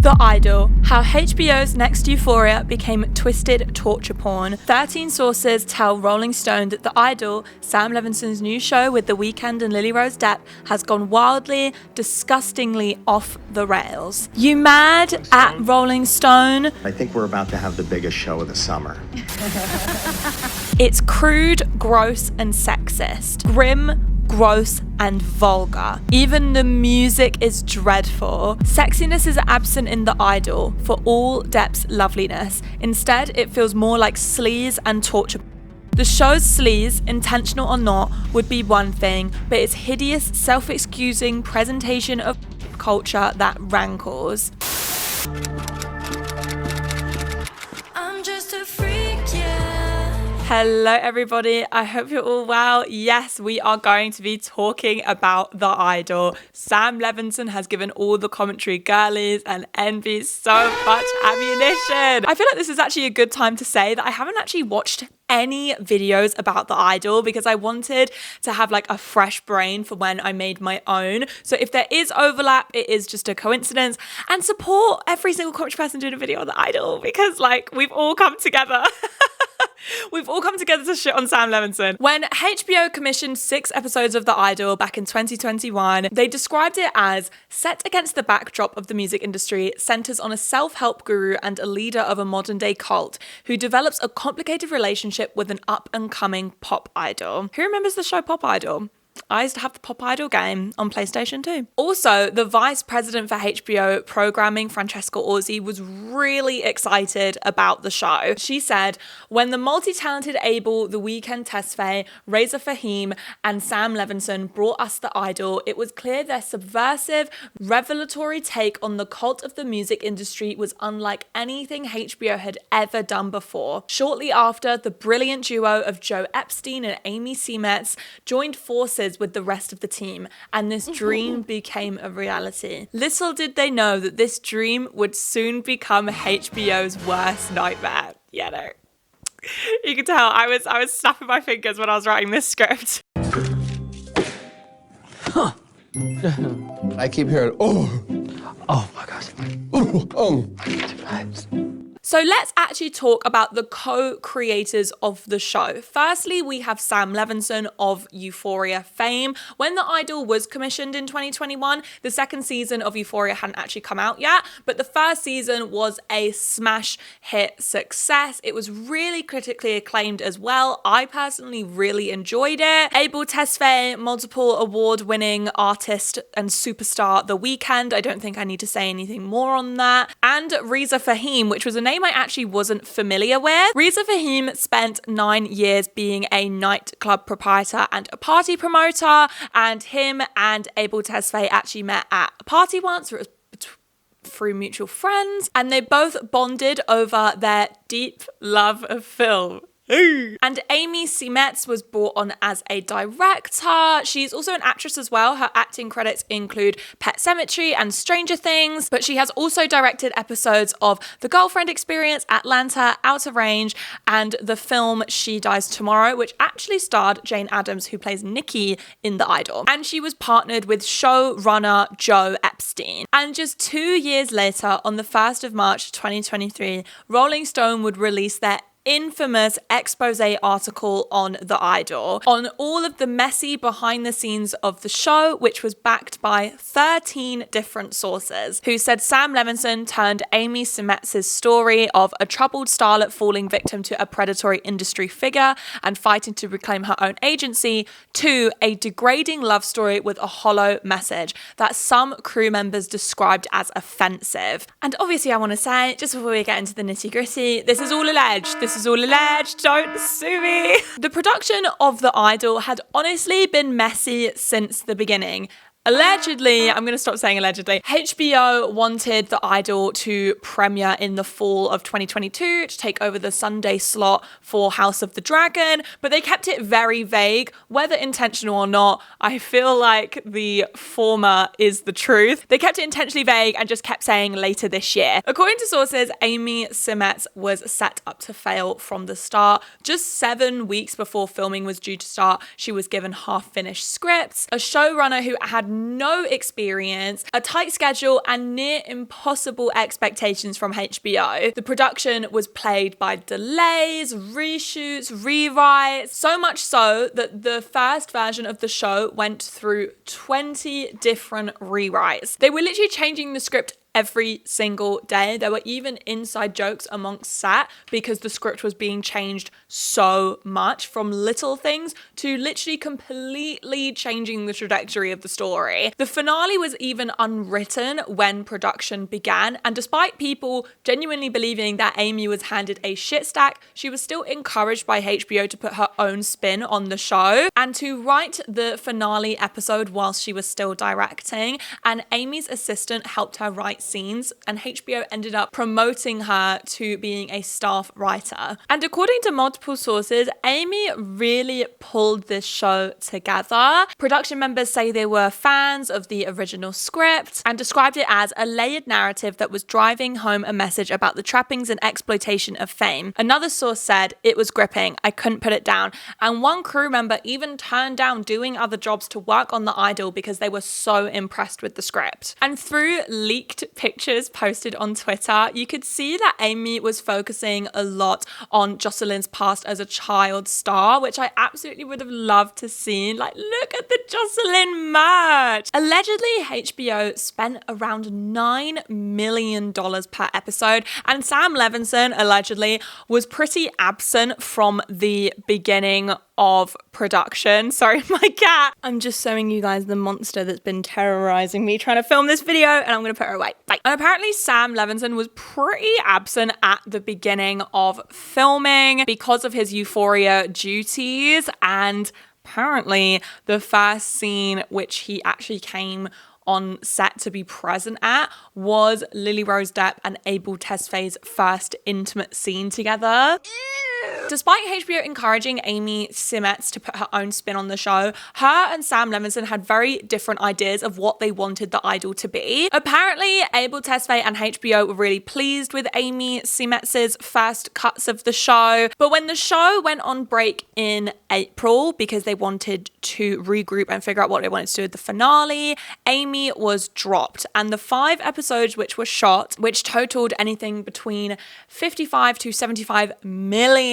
The Idol, how HBO's next Euphoria became twisted torture porn. 13 sources tell Rolling Stone that The Idol, Sam Levinson's new show with The Weeknd and Lily Rose Depp, has gone wildly, disgustingly off the rails. You mad at Rolling Stone? I think we're about to have the biggest show of the summer. It's crude, gross, and sexist. Grim, gross, and vulgar. Even the music is dreadful. Sexiness is absent in The Idol for all Depp's loveliness. Instead, it feels more like sleaze and torture. The show's sleaze, intentional or not, would be one thing, but its hideous, self-excusing presentation of culture that rankles. I'm just a freak, yeah. Hello everybody, I hope you're all well. Yes, we are going to be talking about The Idol. Sam Levinson has given all the commentary girlies and envy so much ammunition. I feel like this is actually a good time to say that I haven't actually watched any videos about The Idol because I wanted to have like a fresh brain for when I made my own. So if there is overlap, it is just a coincidence, and support every single commentary person doing a video on The Idol because like we've all come together. We've all come together to shit on Sam Levinson. When HBO commissioned 6 episodes of The Idol back in 2021, they described it as set against the backdrop of the music industry, centers on a self-help guru and a leader of a modern-day cult who develops a complicated relationship with an up-and-coming pop idol. Who remembers the show Pop Idol? I used to have the Pop Idol game on PlayStation 2. Also, the vice president for HBO programming, Francesca Orsi, was really excited about the show. She said, when the multi-talented Abel, The Weeknd Tesfaye, Reza Fahim, and Sam Levinson brought us The Idol, it was clear their subversive, revelatory take on the cult of the music industry was unlike anything HBO had ever done before. Shortly after, the brilliant duo of Joe Epstein and Amy Seimetz joined forces with the rest of the team, and this dream became a reality. Little did they know that this dream would soon become HBO's worst nightmare. Yeah, no. You can tell I was snapping my fingers when I was writing this script. Huh. I keep hearing, oh my gosh. So let's actually talk about the co-creators of the show. Firstly, we have Sam Levinson of Euphoria fame. When The Idol was commissioned in 2021, the second season of Euphoria hadn't actually come out yet, but the first season was a smash hit success. It was really critically acclaimed as well. I personally really enjoyed it. Abel Tesfaye, multiple award-winning artist and superstar The Weeknd. I don't think I need to say anything more on that. And Reza Fahim, which was a name I actually wasn't familiar with. Reza Fahim spent 9 years being a nightclub proprietor and a party promoter, and him and Abel Tesfaye actually met at a party once. It was through mutual friends, and they both bonded over their deep love of film. And Amy Seimetz was brought on as a director. She's also an actress as well. Her acting credits include Pet Sematary and Stranger Things, but she has also directed episodes of The Girlfriend Experience, Atlanta, Outer Range, and the film She Dies Tomorrow, which actually starred Jane Addams, who plays Nikki in The Idol. And she was partnered with showrunner Joe Epstein. And just 2 years later, on the 1st of March 2023, Rolling Stone would release their infamous expose article on The Idol, on all of the messy behind the scenes of the show, which was backed by 13 different sources, who said Sam Levinson turned Amy Seimetz's story of a troubled starlet falling victim to a predatory industry figure and fighting to reclaim her own agency to a degrading love story with a hollow message that some crew members described as offensive. And obviously I want to say, just before we get into the nitty gritty, this is all alleged. This is all alleged, don't sue me. The production of The Idol had honestly been messy since the beginning. Allegedly, I'm going to stop saying allegedly, HBO wanted The Idol to premiere in the fall of 2022 to take over the Sunday slot for House of the Dragon, but they kept it very vague, whether intentional or not. I feel like the former is the truth. They kept it intentionally vague and just kept saying later this year. According to sources, Amy Seimetz was set up to fail from the start. Just 7 weeks before filming was due to start, she was given half-finished scripts. A showrunner who had no experience, a tight schedule, and near impossible expectations from HBO. The production was plagued by delays, reshoots, rewrites, so much so that the first version of the show went through 20 different rewrites. They were literally changing the script every single day. There were even inside jokes amongst set because the script was being changed so much, from little things to literally completely changing the trajectory of the story. The finale was even unwritten when production began, and despite people genuinely believing that Amy was handed a shit stack, she was still encouraged by HBO to put her own spin on the show and to write the finale episode whilst she was still directing, and Amy's assistant helped her write scenes, and HBO ended up promoting her to being a staff writer. And according to multiple sources, Amy really pulled this show together. Production members say they were fans of the original script and described it as a layered narrative that was driving home a message about the trappings and exploitation of fame. Another source said it was gripping, I couldn't put it down, and one crew member even turned down doing other jobs to work on The Idol because they were so impressed with the script. And through leaked pictures posted on Twitter, you could see that Amy was focusing a lot on Jocelyn's past as a child star, which I absolutely would have loved to see. Like, look at the Jocelyn merch. Allegedly, HBO spent around $9 million per episode, and Sam Levinson allegedly was pretty absent from the beginning of production. Sorry, my cat. I'm just showing you guys the monster that's been terrorizing me trying to film this video, and I'm gonna put her away. Bye. And apparently Sam Levinson was pretty absent at the beginning of filming because of his Euphoria duties, and apparently the first scene which he actually came on set to be present at was Lily Rose Depp and Abel Tesfaye's first intimate scene together. Despite HBO encouraging Amy Seimetz to put her own spin on the show, her and Sam Levinson had very different ideas of what they wanted The Idol to be. Apparently, Abel Tesfaye and HBO were really pleased with Amy Seimetz's first cuts of the show, but when the show went on break in April because they wanted to regroup and figure out what they wanted to do with the finale, Amy was dropped, and the 5 episodes which were shot, which totaled anything between $55 to $75 million,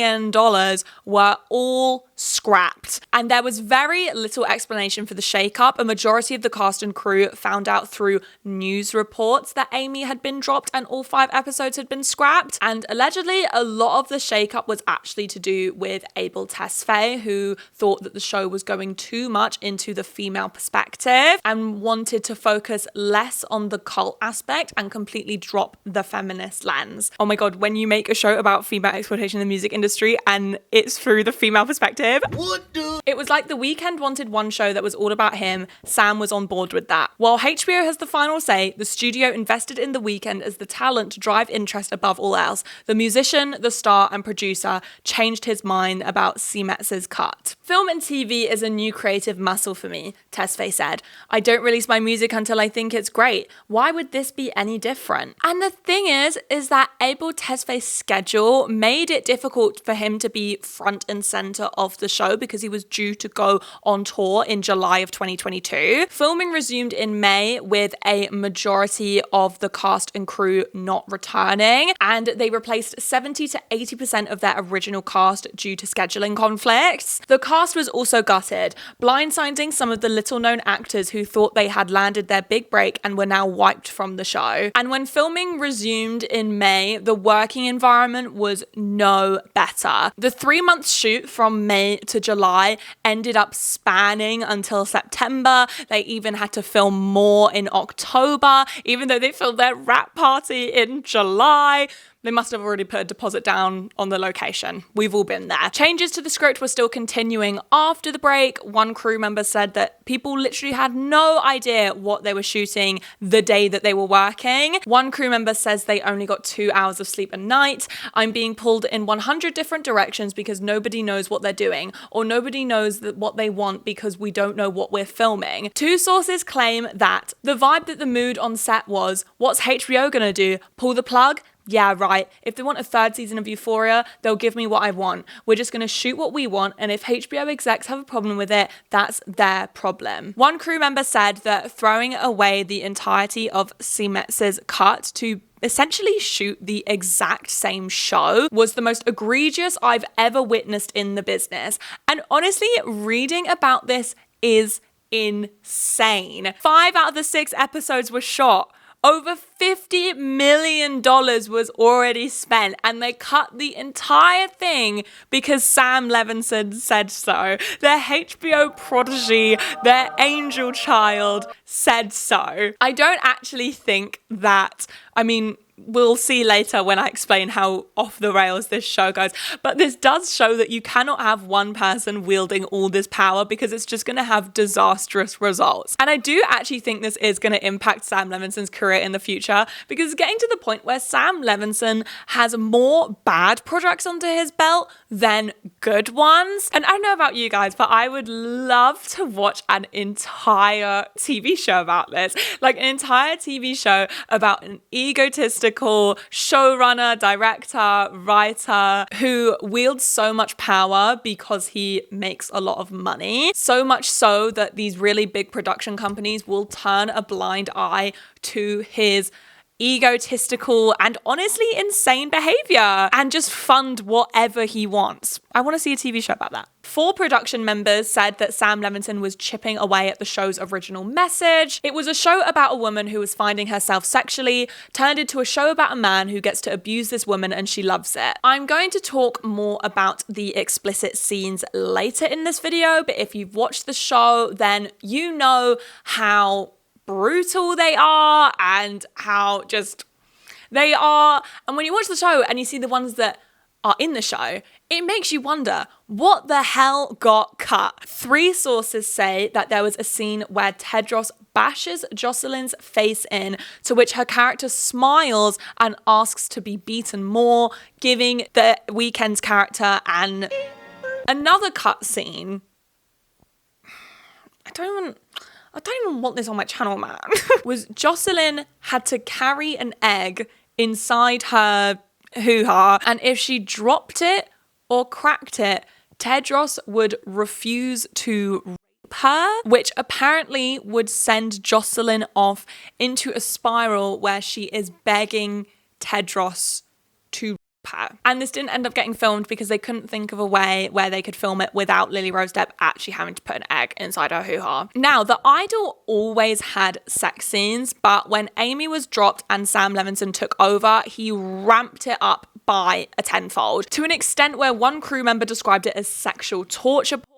were all scrapped. And there was very little explanation for the shakeup. A majority of the cast and crew found out through news reports that Amy had been dropped and all 5 episodes had been scrapped. And allegedly, a lot of the shakeup was actually to do with Abel Tesfaye, who thought that the show was going too much into the female perspective and wanted to focus less on the cult aspect and completely drop the feminist lens. Oh my god, when you make a show about female exploitation in the music industry and it's through the female perspective, it was like The Weeknd wanted one show that was all about him. Sam was on board with that. While HBO has the final say, the studio invested in The Weeknd as the talent to drive interest above all else. The musician, the star, and producer changed his mind about Seimetz's cut. Film and TV is a new creative muscle for me, Tesfaye said. I don't release my music until I think it's great. Why would this be any different? And the thing is that Abel Tesfaye's schedule made it difficult for him to be front and center of the show because he was due to go on tour in July of 2022. Filming resumed in May with a majority of the cast and crew not returning, and they replaced 70 to 80% of their original cast due to scheduling conflicts. The cast was also gutted, blindsiding some of the little-known actors who thought they had landed their big break and were now wiped from the show. And when filming resumed in May, the working environment was no better. The 3-month shoot from May to July ended up spanning until September. They even had to film more in October, even though they filmed their wrap party in July. They must have already put a deposit down on the location. We've all been there. Changes to the script were still continuing after the break. One crew member said that people literally had no idea what they were shooting the day that they were working. One crew member says they only got 2 hours of sleep a night. I'm being pulled in 100 different directions because nobody knows what they're doing, or nobody knows what they want because we don't know what we're filming. 2 sources claim that the vibe that the mood on set was, what's HBO gonna do? Pull the plug? yeah, right. If they want a third season of Euphoria, they'll give me what I want. We're just going to shoot what we want. And if HBO execs have a problem with it, that's their problem. One crew member said that throwing away the entirety of Simetz's cut to essentially shoot the exact same show was the most egregious I've ever witnessed in the business. And honestly, reading about this is insane. 5 out of the 6 episodes were shot. Over $50 million was already spent, and they cut the entire thing because Sam Levinson said so. Their HBO prodigy, their angel child said so. I don't actually think that, we'll see later when I explain how off the rails this show goes. But this does show that you cannot have one person wielding all this power because it's just going to have disastrous results. And I do actually think this is going to impact Sam Levinson's career in the future, because it's getting to the point where Sam Levinson has more bad projects under his belt than good ones. And I don't know about you guys, but I would love to watch an entire TV show about this. Like an entire TV show about an egotistical showrunner, director, writer who wields so much power because he makes a lot of money. So much so that these really big production companies will turn a blind eye to his egotistical and honestly insane behavior and just fund whatever he wants. I want to see a TV show about that. 4 production members said that Sam Levinson was chipping away at the show's original message. It was a show about a woman who was finding herself sexually, turned into a show about a man who gets to abuse this woman and she loves it. I'm going to talk more about the explicit scenes later in this video, but if you've watched the show, then you know how brutal they are and how just they are. And when you watch the show and you see the ones that are in the show, it makes you wonder what the hell got cut. 3 sources say that there was a scene where Tedros bashes Jocelyn's face in, to which her character smiles and asks to be beaten more, giving the Weeknd's character another cut scene. I don't even want this on my channel, man. Was Jocelyn had to carry an egg inside her hoo-ha, and if she dropped it or cracked it, Tedros would refuse to rape her, which apparently would send Jocelyn off into a spiral where she is begging Tedros to rape her. And this didn't end up getting filmed because they couldn't think of a way where they could film it without Lily Rose Depp actually having to put an egg inside her hoo-ha. Now, The Idol always had sex scenes, but when Amy was dropped and Sam Levinson took over, he ramped it up by a tenfold, to an extent where one crew member described it as sexual torture porn.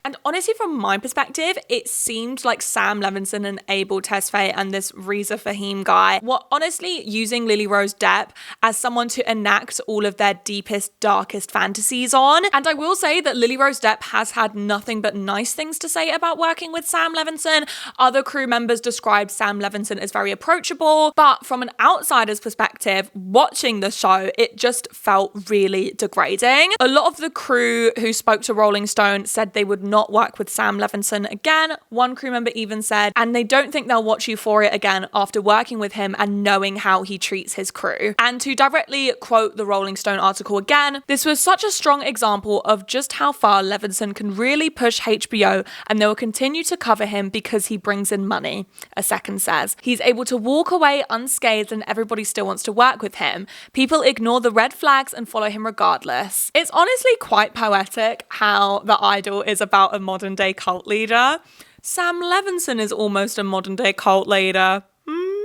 And honestly, from my perspective, it seemed like Sam Levinson and Abel Tesfaye and this Reza Fahim guy were honestly using Lily Rose Depp as someone to enact all of their deepest, darkest fantasies on. And I will say that Lily Rose Depp has had nothing but nice things to say about working with Sam Levinson. Other crew members described Sam Levinson as very approachable, but from an outsider's perspective, watching the show, it just felt really degrading. A lot of the crew who spoke to Rolling Stone said they would not work with Sam Levinson again. One crew member even said, and they don't think they'll watch Euphoria again after working with him and knowing how he treats his crew. And to directly quote the Rolling Stone article again, this was such a strong example of just how far Levinson can really push HBO, and they will continue to cover him because he brings in money, a second says. He's able to walk away unscathed and everybody still wants to work with him. People ignore the red flags and follow him regardless. It's honestly quite poetic how The Idol is about a modern day cult leader. Sam Levinson is almost a modern day cult leader.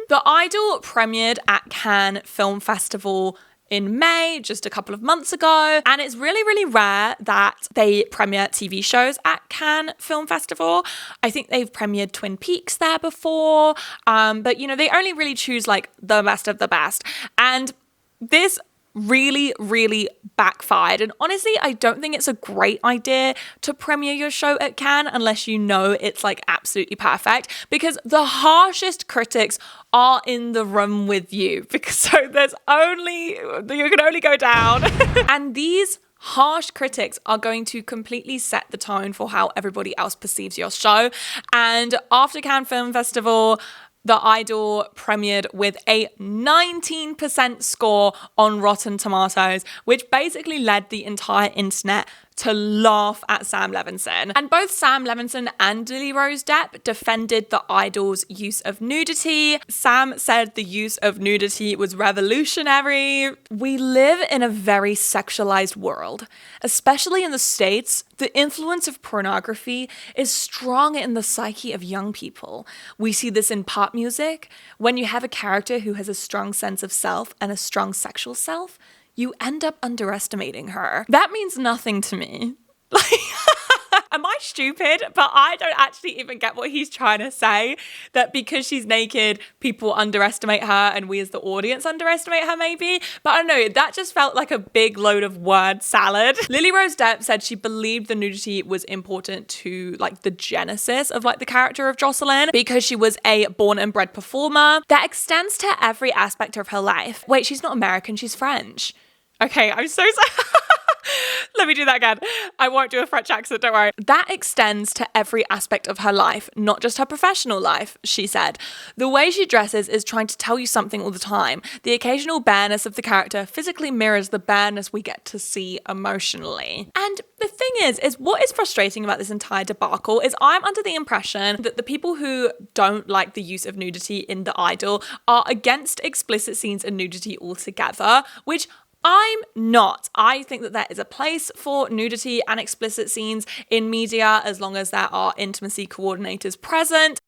The Idol premiered at Cannes Film Festival in May, just a couple of months ago. And it's really, really rare that they premiere TV shows at Cannes Film Festival. I think they've premiered Twin Peaks there before. But, you know, they only really choose like the best of the best. And this really, really backfired. And honestly, I don't think it's a great idea to premiere your show at Cannes unless you know it's like absolutely perfect, because the harshest critics are in the room with you, because so you can only go down. And these harsh critics are going to completely set the tone for how everybody else perceives your show. And after Cannes Film Festival, The Idol premiered with a 19% score on Rotten Tomatoes, which basically led the entire internet to laugh at Sam Levinson. And both Sam Levinson and Lily Rose Depp defended the Idol's use of nudity. Sam said the use of nudity was revolutionary. We live in a very sexualized world, especially in the States. The influence of pornography is strong in the psyche of young people. We see this in pop music. When you have a character who has a strong sense of self and a strong sexual self, you end up underestimating her. That means nothing to me. Am I stupid? But I don't actually even get what he's trying to say. That because she's naked, people underestimate her and we as the audience underestimate her maybe. But I don't know, that just felt like a big load of word salad. Lily Rose Depp said she believed the nudity was important to like the genesis of like the character of Jocelyn because she was a born and bred performer that extends to every aspect of her life. Wait, she's not American, she's French. Okay, I'm so sorry. Let me do that again. I won't do a French accent, don't worry. That extends to every aspect of her life, not just her professional life, she said. The way she dresses is trying to tell you something all the time. The occasional bareness of the character physically mirrors the bareness we get to see emotionally. And the thing is what is frustrating about this entire debacle is I'm under the impression that the people who don't like the use of nudity in The Idol are against explicit scenes and nudity altogether, which I'm not. I think that there is a place for nudity and explicit scenes in media as long as there are intimacy coordinators present.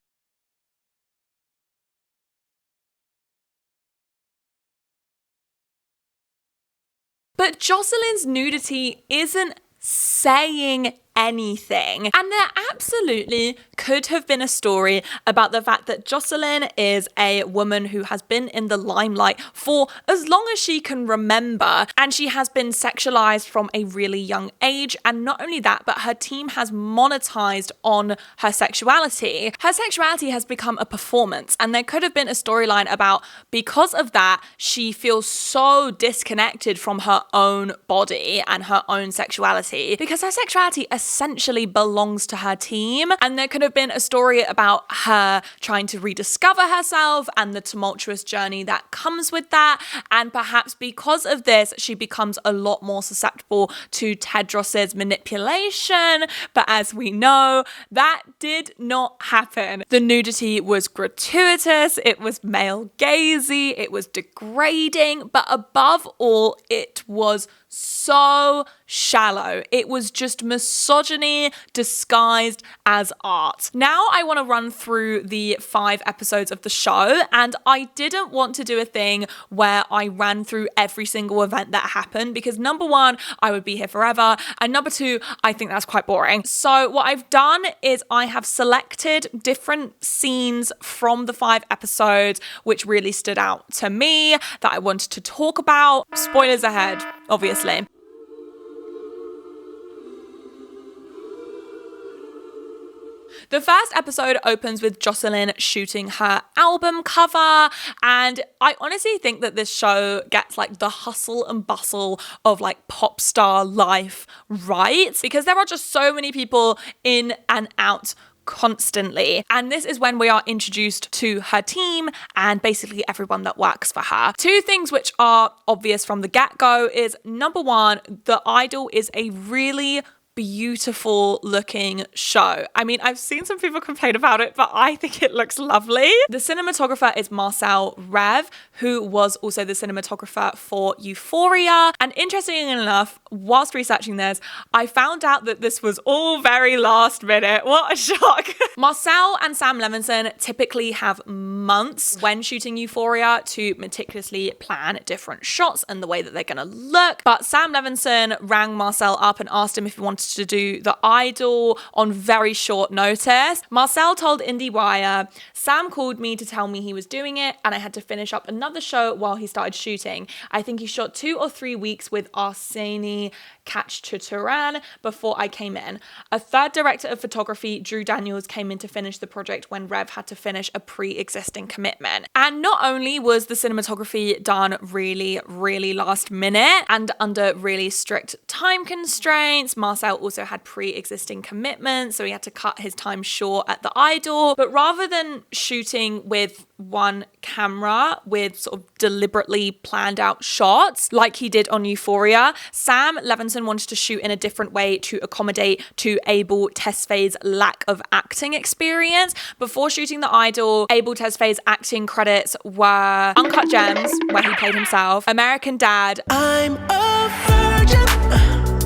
But Jocelyn's nudity isn't saying anything. And there absolutely could have been a story about the fact that Jocelyn is a woman who has been in the limelight for as long as she can remember, and she has been sexualized from a really young age. And not only that, but her team has monetized on her sexuality. Her sexuality has become a performance, and there could have been a storyline about because of that, she feels so disconnected from her own body and her own sexuality because her sexuality essentially belongs to her team. And there could have been a story about her trying to rediscover herself and the tumultuous journey that comes with that. And perhaps because of this, she becomes a lot more susceptible to Tedros's manipulation. But as we know, that did not happen. The nudity was gratuitous, it was male gazy, it was degrading, but above all, it was so shallow. It was just misogyny disguised as art. Now I want to run through the 5 episodes of the show, and I didn't want to do a thing where I ran through every single event that happened because number 1, I would be here forever, and number 2, I think that's quite boring. So what I've done is I have selected different scenes from the 5 episodes which really stood out to me that I wanted to talk about. Spoilers ahead, obviously. The first episode opens with Jocelyn shooting her album cover, and I honestly think that this show gets like the hustle and bustle of like pop star life right, because there are just so many people in and out constantly. And this is when we are introduced to her team and basically everyone that works for her. 2 things which are obvious from the get-go is number 1, The Idol is a really beautiful looking show. I mean, I've seen some people complain about it, but I think it looks lovely. The cinematographer is Marcel Rev, who was also the cinematographer for Euphoria. And interestingly enough, whilst researching this, I found out that this was all very last minute. What a shock. Marcel and Sam Levinson typically have months when shooting Euphoria to meticulously plan different shots and the way that they're going to look. But Sam Levinson rang Marcel up and asked him if he wanted to do The Idol on very short notice. Marcel told IndieWire, Sam called me to tell me he was doing it and I had to finish up another show while he started shooting. I think he shot 2 or 3 weeks with Arseny catch to Tehran before I came in. A third director of photography, Drew Daniels, came in to finish the project when Rev had to finish a pre-existing commitment. And not only was the cinematography done really, really last minute and under really strict time constraints, Marcel also had pre-existing commitments, so he had to cut his time short at the Idol. But rather than shooting with one camera with sort of deliberately planned out shots like he did on Euphoria, Sam Levinson wanted to shoot in a different way to accommodate to Abel Tesfay's lack of acting experience. Before shooting The Idol, Abel Tesfay's acting credits were Uncut Gems, where he played himself, American Dad, I'm a virgin,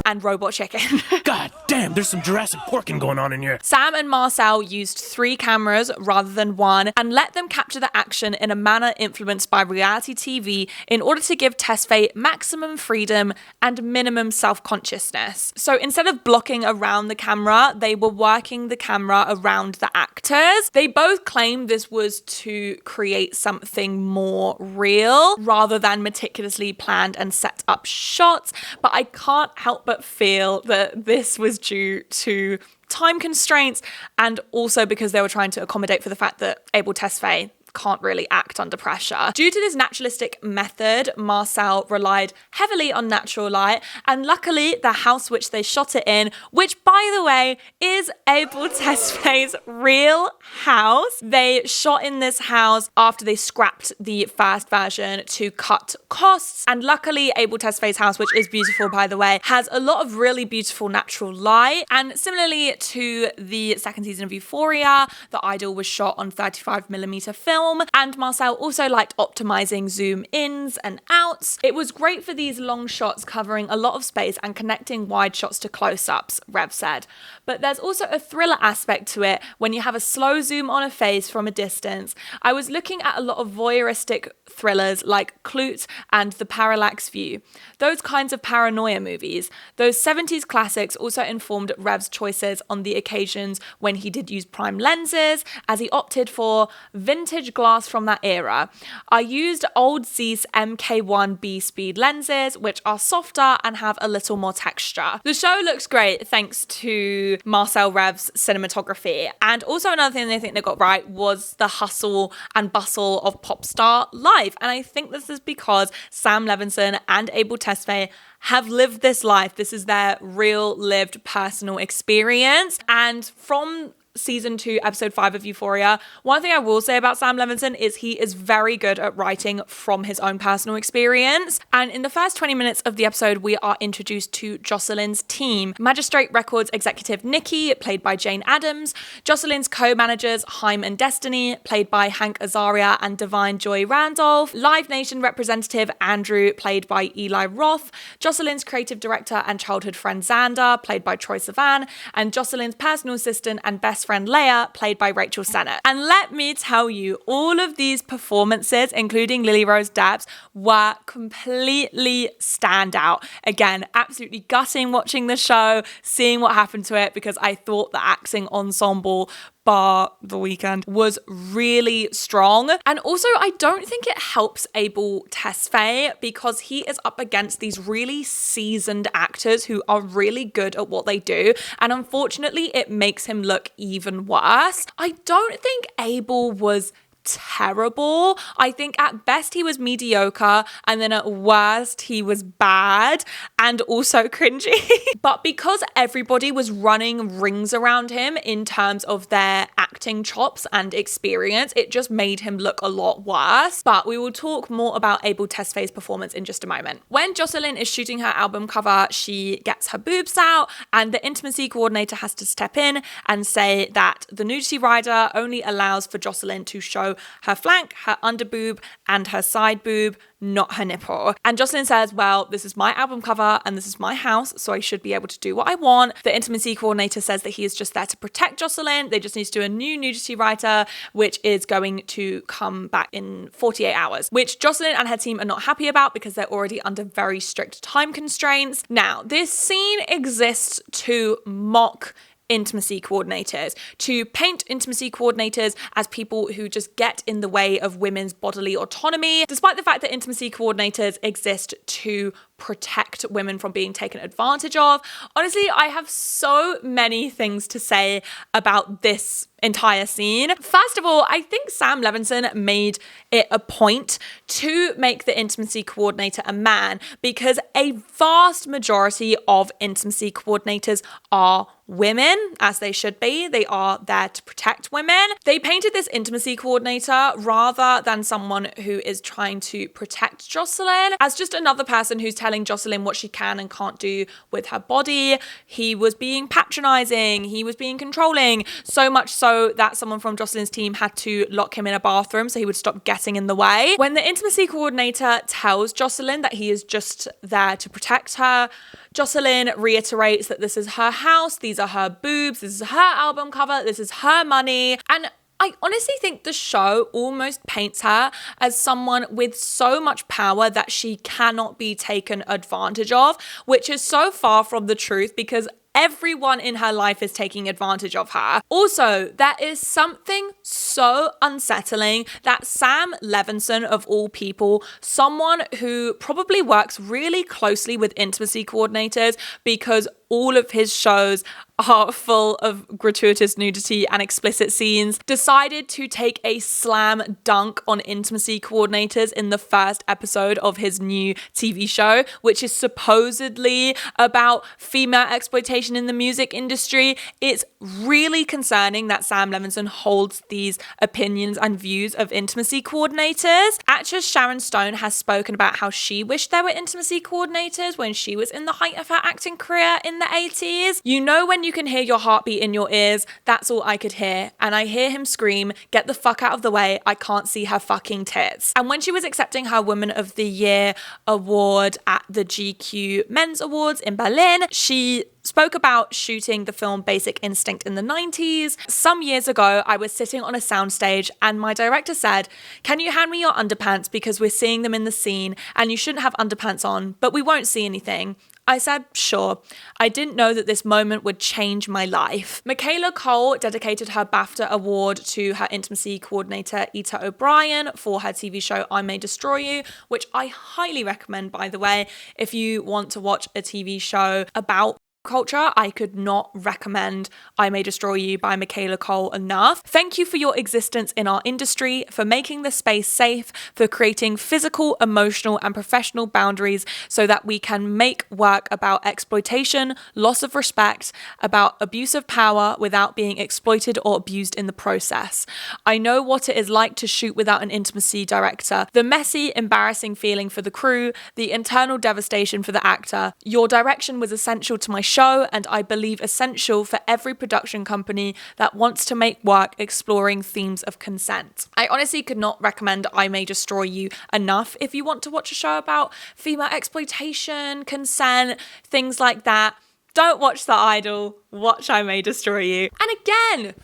and Robot Chicken. God damn, there's some Jurassic Porking going on in here. Sam and Marcel used 3 cameras rather than 1 and let them capture the action in a manner influenced by reality TV in order to give Tesfaye maximum freedom and minimum self-consciousness. So instead of blocking around the camera, they were working the camera around the actors. They both claimed this was to create something more real rather than meticulously planned and set up shots, but I can't help but feel that this was due to time constraints and also because they were trying to accommodate for the fact that Abel Tesfaye can't really act under pressure. Due to this naturalistic method, Marcel relied heavily on natural light, and luckily the house which they shot it in, which by the way is Abel Tesfaye's real house. They shot in this house after they scrapped the first version to cut costs, and luckily Abel Tesfaye's house, which is beautiful by the way, has a lot of really beautiful natural light. And similarly to the second season of Euphoria, The Idol was shot on 35mm film, and Marcel also liked optimizing zoom ins and outs. It was great for these long shots covering a lot of space and connecting wide shots to close-ups, Rev said. But there's also a thriller aspect to it when you have a slow zoom on a face from a distance. I was looking at a lot of voyeuristic thrillers like Clute and The Parallax View. Those kinds of paranoia movies. Those 70s classics also informed Rev's choices on the occasions when he did use prime lenses, as he opted for vintage glass from that era. I used old Zeiss MK1 B speed lenses, which are softer and have a little more texture. The show looks great thanks to Marcel Rev's cinematography. And also another thing I think they got right was the hustle and bustle of pop star life. And I think this is because Sam Levinson and Abel Tesfaye have lived this life. This is their real lived personal experience. And from season 2, episode 5 of Euphoria, one thing I will say about Sam Levinson is he is very good at writing from his own personal experience. And in the first 20 minutes of the episode, we are introduced to Jocelyn's team. Magistrate Records executive Nikki, played by Jane Addams. Jocelyn's co-managers, Haim and Destiny, played by Hank Azaria and Divine Joy Randolph. Live Nation representative Andrew, played by Eli Roth. Jocelyn's creative director and childhood friend Xander, played by Troy Sivan. And Jocelyn's personal assistant and best friend Leia, played by Rachel Sennett. And let me tell you, all of these performances, including Lily Rose Depp's, were completely standout. Again, absolutely gutting watching the show, seeing what happened to it, because I thought the acting ensemble, bar The Weeknd, was really strong. And also, I don't think it helps Abel Tesfaye because he is up against these really seasoned actors who are really good at what they do. And unfortunately, it makes him look even worse. I don't think Abel was terrible. I think at best he was mediocre, and then at worst he was bad and also cringy. But because everybody was running rings around him in terms of their acting chops and experience, it just made him look a lot worse. But we will talk more about Abel Tesfaye's performance in just a moment. When Jocelyn is shooting her album cover, she gets her boobs out, and the intimacy coordinator has to step in and say that the nudity rider only allows for Jocelyn to show her flank, her underboob, and her side boob, not her nipple. And Jocelyn says, well, this is my album cover and this is my house, so I should be able to do what I want. The intimacy coordinator says that he is just there to protect Jocelyn. They just need to do a new nudity writer, which is going to come back in 48 hours, which Jocelyn and her team are not happy about because they're already under very strict time constraints. Now, this scene exists to mock intimacy coordinators, to paint intimacy coordinators as people who just get in the way of women's bodily autonomy, despite the fact that intimacy coordinators exist to protect women from being taken advantage of. Honestly, I have so many things to say about this entire scene. First of all, I think Sam Levinson made it a point to make the intimacy coordinator a man because a vast majority of intimacy coordinators are women, as they should be. They are there to protect women. They painted this intimacy coordinator rather than someone who is trying to protect Jocelyn as just another person who's telling Jocelyn what she can and can't do with her body. He was being patronizing, he was being controlling, so much so that someone from Jocelyn's team had to lock him in a bathroom so he would stop getting in the way. When the intimacy coordinator tells Jocelyn that he is just there to protect her, Jocelyn reiterates that this is her house, these are her boobs, this is her album cover, this is her money. And I honestly think the show almost paints her as someone with so much power that she cannot be taken advantage of, which is so far from the truth because everyone in her life is taking advantage of her. Also, there is something so unsettling that Sam Levinson, of all people, someone who probably works really closely with intimacy coordinators because all of his shows are full of gratuitous nudity and explicit scenes, decided to take a slam dunk on intimacy coordinators in the first episode of his new TV show, which is supposedly about female exploitation in the music industry. It's really concerning that Sam Levinson holds these opinions and views of intimacy coordinators. Actress Sharon Stone has spoken about how she wished there were intimacy coordinators when she was in the height of her acting career in the 80s. You know when you can hear your heartbeat in your ears? That's all I could hear. And I hear him scream, "Get the fuck out of the way, I can't see her fucking tits." And when she was accepting her Woman of the Year award at the GQ Men's Awards in Berlin, she spoke about shooting the film Basic Instinct in the 90s. Some years ago, I was sitting on a soundstage and my director said, "Can you hand me your underpants because we're seeing them in the scene and you shouldn't have underpants on, but we won't see anything." I said, "Sure." I didn't know that this moment would change my life. Michaela Cole dedicated her BAFTA award to her intimacy coordinator, Ita O'Brien, for her TV show I May Destroy You, which I highly recommend, by the way, if you want to watch a TV show about culture. I could not recommend I May Destroy You by Michaela Cole enough. Thank you for your existence in our industry, for making the space safe, for creating physical, emotional, and professional boundaries so that we can make work about exploitation, loss of respect, about abuse of power without being exploited or abused in the process. I know what it is like to shoot without an intimacy director, the messy, embarrassing feeling for the crew, the internal devastation for the actor. Your direction was essential to my show, and I believe essential for every production company that wants to make work exploring themes of consent. I honestly could not recommend I May Destroy You enough if you want to watch a show about female exploitation, consent, things like that. Don't watch The Idol, watch I May Destroy You. And again,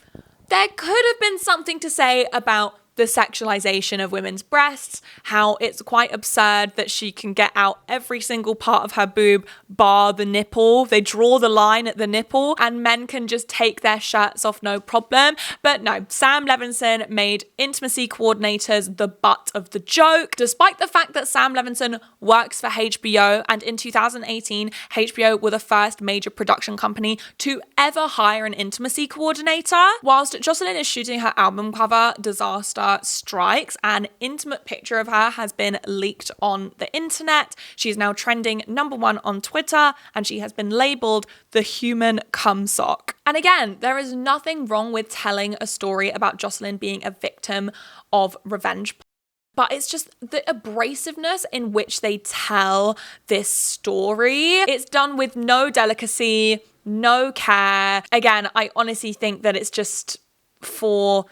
there could have been something to say about the sexualization of women's breasts, how it's quite absurd that she can get out every single part of her boob bar the nipple. They draw the line at the nipple and men can just take their shirts off no problem. But no, Sam Levinson made intimacy coordinators the butt of the joke, despite the fact that Sam Levinson works for HBO, and in 2018, HBO were the first major production company to ever hire an intimacy coordinator. Whilst Jocelyn is shooting her album cover, Disaster Strikes, an intimate picture of her has been leaked on the internet. She is now trending #1 on Twitter, and she has been labeled the human cum sock. And again, there is nothing wrong with telling a story about Jocelyn being a victim of revenge, but it's just the abrasiveness in which they tell this story. It's done with no delicacy, no care. Again, I honestly think that it's just for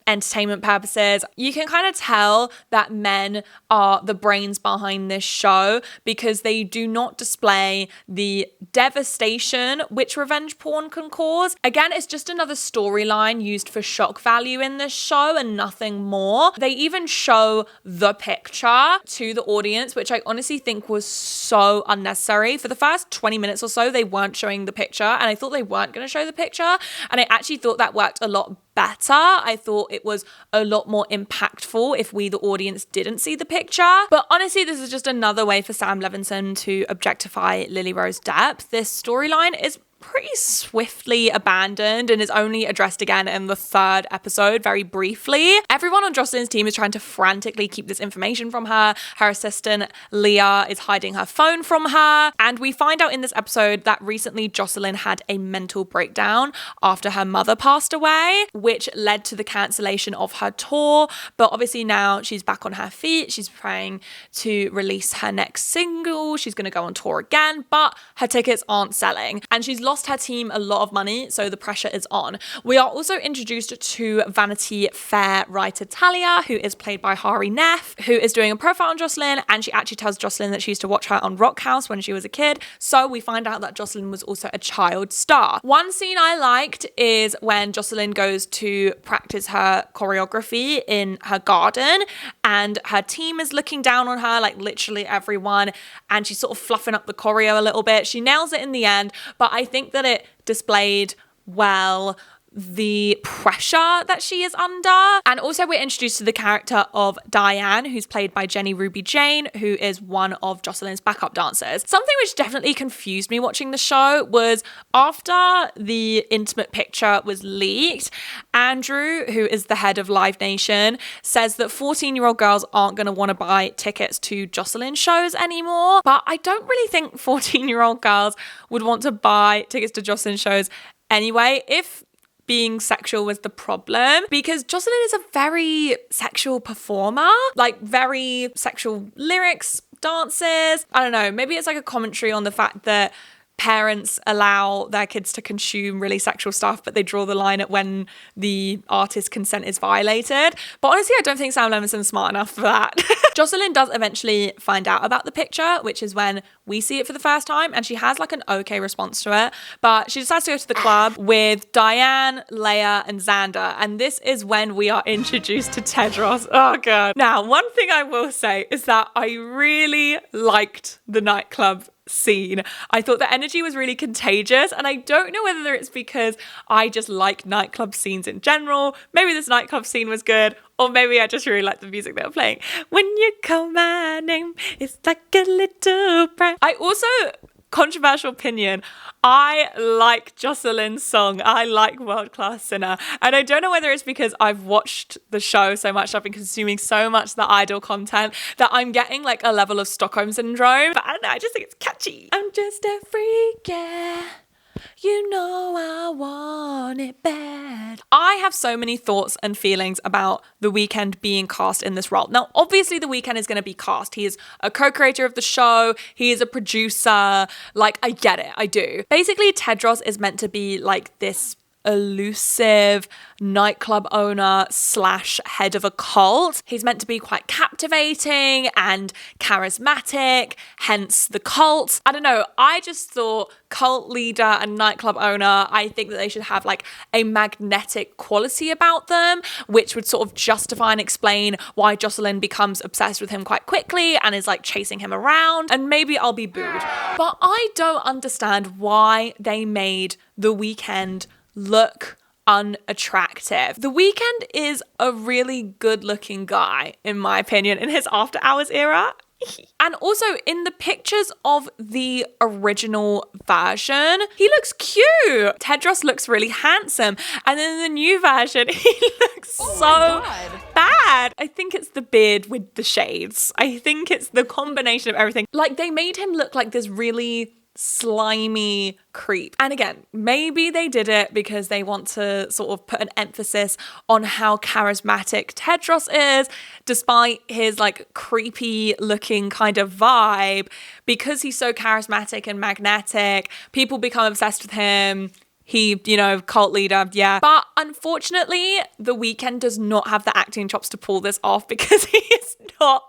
entertainment purposes. You can kind of tell that men are the brains behind this show because they do not display the devastation which revenge porn can cause. Again, it's just another storyline used for shock value in this show and nothing more. They even show the picture to the audience, which I honestly think was so unnecessary. For the first 20 minutes or so, they weren't showing the picture, and I thought they weren't going to show the picture, and I actually thought that worked a lot better. I thought it was a lot more impactful if we, the audience, didn't see the picture. But honestly, this is just another way for Sam Levinson to objectify Lily Rose Depp. This storyline is pretty swiftly abandoned and is only addressed again in the 3rd episode very briefly. Everyone on Jocelyn's team is trying to frantically keep this information from her. Her assistant Leah is hiding her phone from her, and we find out in this episode that recently Jocelyn had a mental breakdown after her mother passed away, which led to the cancellation of her tour. But obviously now she's back on her feet. She's preparing to release her next single. She's going to go on tour again, but her tickets aren't selling, and she's lost her team a lot of money, so the pressure is on. We are also introduced to Vanity Fair writer Talia, who is played by Hari Neff, who is doing a profile on Jocelyn, and she actually tells Jocelyn that she used to watch her on Rock House when she was a kid. So we find out that Jocelyn was also a child star. One scene I liked is when Jocelyn goes to practice her choreography in her garden, and her team is looking down on her, like literally everyone, and she's sort of fluffing up the choreo a little bit. She nails it in the end, but I think that it displayed well the pressure that she is under. And also we're introduced to the character of Diane, who's played by Jenny Ruby Jane, who is one of Jocelyn's backup dancers. Something which definitely confused me watching the show was after the intimate picture was leaked, Andrew, who is the head of Live Nation, says that 14-year-old girls aren't going to want to buy tickets to Jocelyn shows anymore. But I don't really think 14-year-old girls would want to buy tickets to Jocelyn shows anyway, if being sexual was the problem, because Jocelyn is a very sexual performer, like very sexual lyrics, dances. I don't know, maybe it's like a commentary on the fact that parents allow their kids to consume really sexual stuff, but they draw the line at when the artist's consent is violated. But honestly, I don't think Sam Levinson's smart enough for that. Jocelyn does eventually find out about the picture, which is when we see it for the first time, and she has like an okay response to it. But she decides to go to the club with Diane, Leia, and Xander, and this is when we are introduced to Tedros. Oh god. Now, one thing I will say is that I really liked the nightclub scene. I thought the energy was really contagious, and I don't know whether it's because I just like nightclub scenes in general. Maybe this nightclub scene was good, or maybe I just really like the music they were playing. When you call my name, it's like a little prayer. I also, controversial opinion, I like Jocelyn's song. I like World Class Sinner. And I don't know whether it's because I've watched the show so much, I've been consuming so much of the Idol content, that I'm getting like a level of Stockholm syndrome. But I don't know, I just think it's catchy. I'm just a freak, yeah. You know I want it bad. I have so many thoughts and feelings about The Weeknd being cast in this role. Now, obviously, The Weeknd is going to be cast. He is a co-creator of the show. He is a producer. Like, I get it. I do. Basically, Tedros is meant to be like this elusive nightclub owner / head of a cult. He's meant to be quite captivating and charismatic, hence the cult. I don't know, I just thought cult leader and nightclub owner, I think that they should have like a magnetic quality about them, which would sort of justify and explain why Jocelyn becomes obsessed with him quite quickly and is like chasing him around, and maybe I'll be booed. But I don't understand why they made The Weeknd look unattractive. The Weeknd is a really good looking guy, in my opinion, in his After Hours era. And also in the pictures of the original version, he looks cute. Tedros looks really handsome. And then in the new version, he looks so bad. I think it's the beard with the shades. I think it's the combination of everything. Like, they made him look like this really slimy creep. And again, maybe they did it because they want to sort of put an emphasis on how charismatic Tedros is, despite his like creepy looking kind of vibe. Because he's so charismatic and magnetic, people become obsessed with him. he, you know, cult leader, yeah. But unfortunately, The Weeknd does not have the acting chops to pull this off because he is not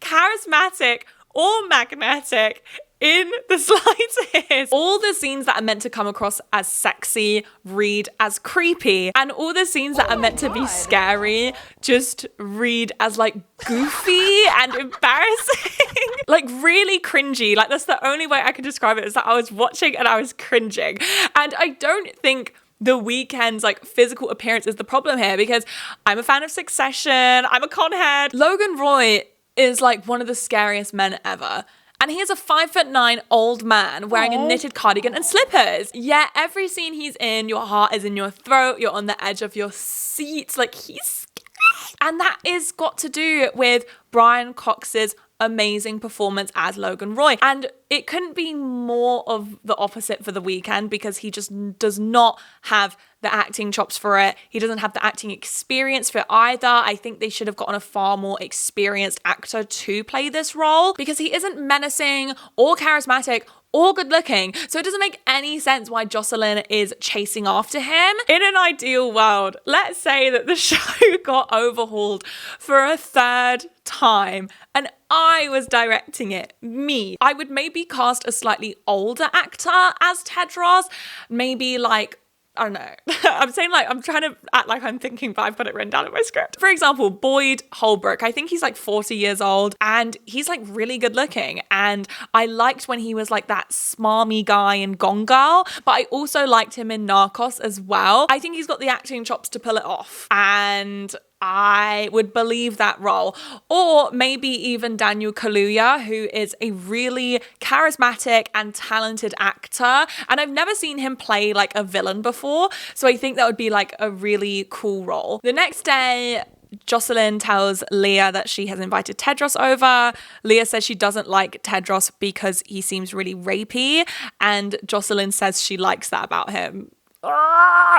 charismatic or magnetic in the slightest. All the scenes that are meant to come across as sexy read as creepy, and all the scenes that are meant to be scary just read as like goofy and embarrassing. Like really cringy. Like that's the only way I can describe it, is that I was watching and I was cringing. And I don't think The Weeknd's like physical appearance is the problem here, because I'm a fan of Succession, I'm a conhead. Logan Roy is like one of the scariest men ever. And he is a 5'9" old man wearing a knitted cardigan and slippers. Yeah, every scene he's in, your heart is in your throat, you're on the edge of your seat. Like, he's scary. And that is got to do with Brian Cox's amazing performance as Logan Roy. And it couldn't be more of the opposite for The Weeknd, because he just does not have the acting chops for it. He doesn't have the acting experience for it either. I think they should have gotten a far more experienced actor to play this role, because he isn't menacing or charismatic or good looking. So it doesn't make any sense why Jocelyn is chasing after him. In an ideal world, let's say that the show got overhauled for a third time and I was directing it, me. I would maybe cast a slightly older actor as Tedros, maybe like, I don't know. I'm saying like, I'm trying to act like I'm thinking, but I've got it written down in my script. For example, Boyd Holbrook. I think he's like 40 years old and he's like really good looking. And I liked when he was like that smarmy guy in Gone Girl, but I also liked him in Narcos as well. I think he's got the acting chops to pull it off. And I would believe that role. Or maybe even Daniel Kaluuya, who is a really charismatic and talented actor. And I've never seen him play like a villain before. So I think that would be like a really cool role. The next day, Jocelyn tells Leah that she has invited Tedros over. Leah says she doesn't like Tedros because he seems really rapey. And Jocelyn says she likes that about him.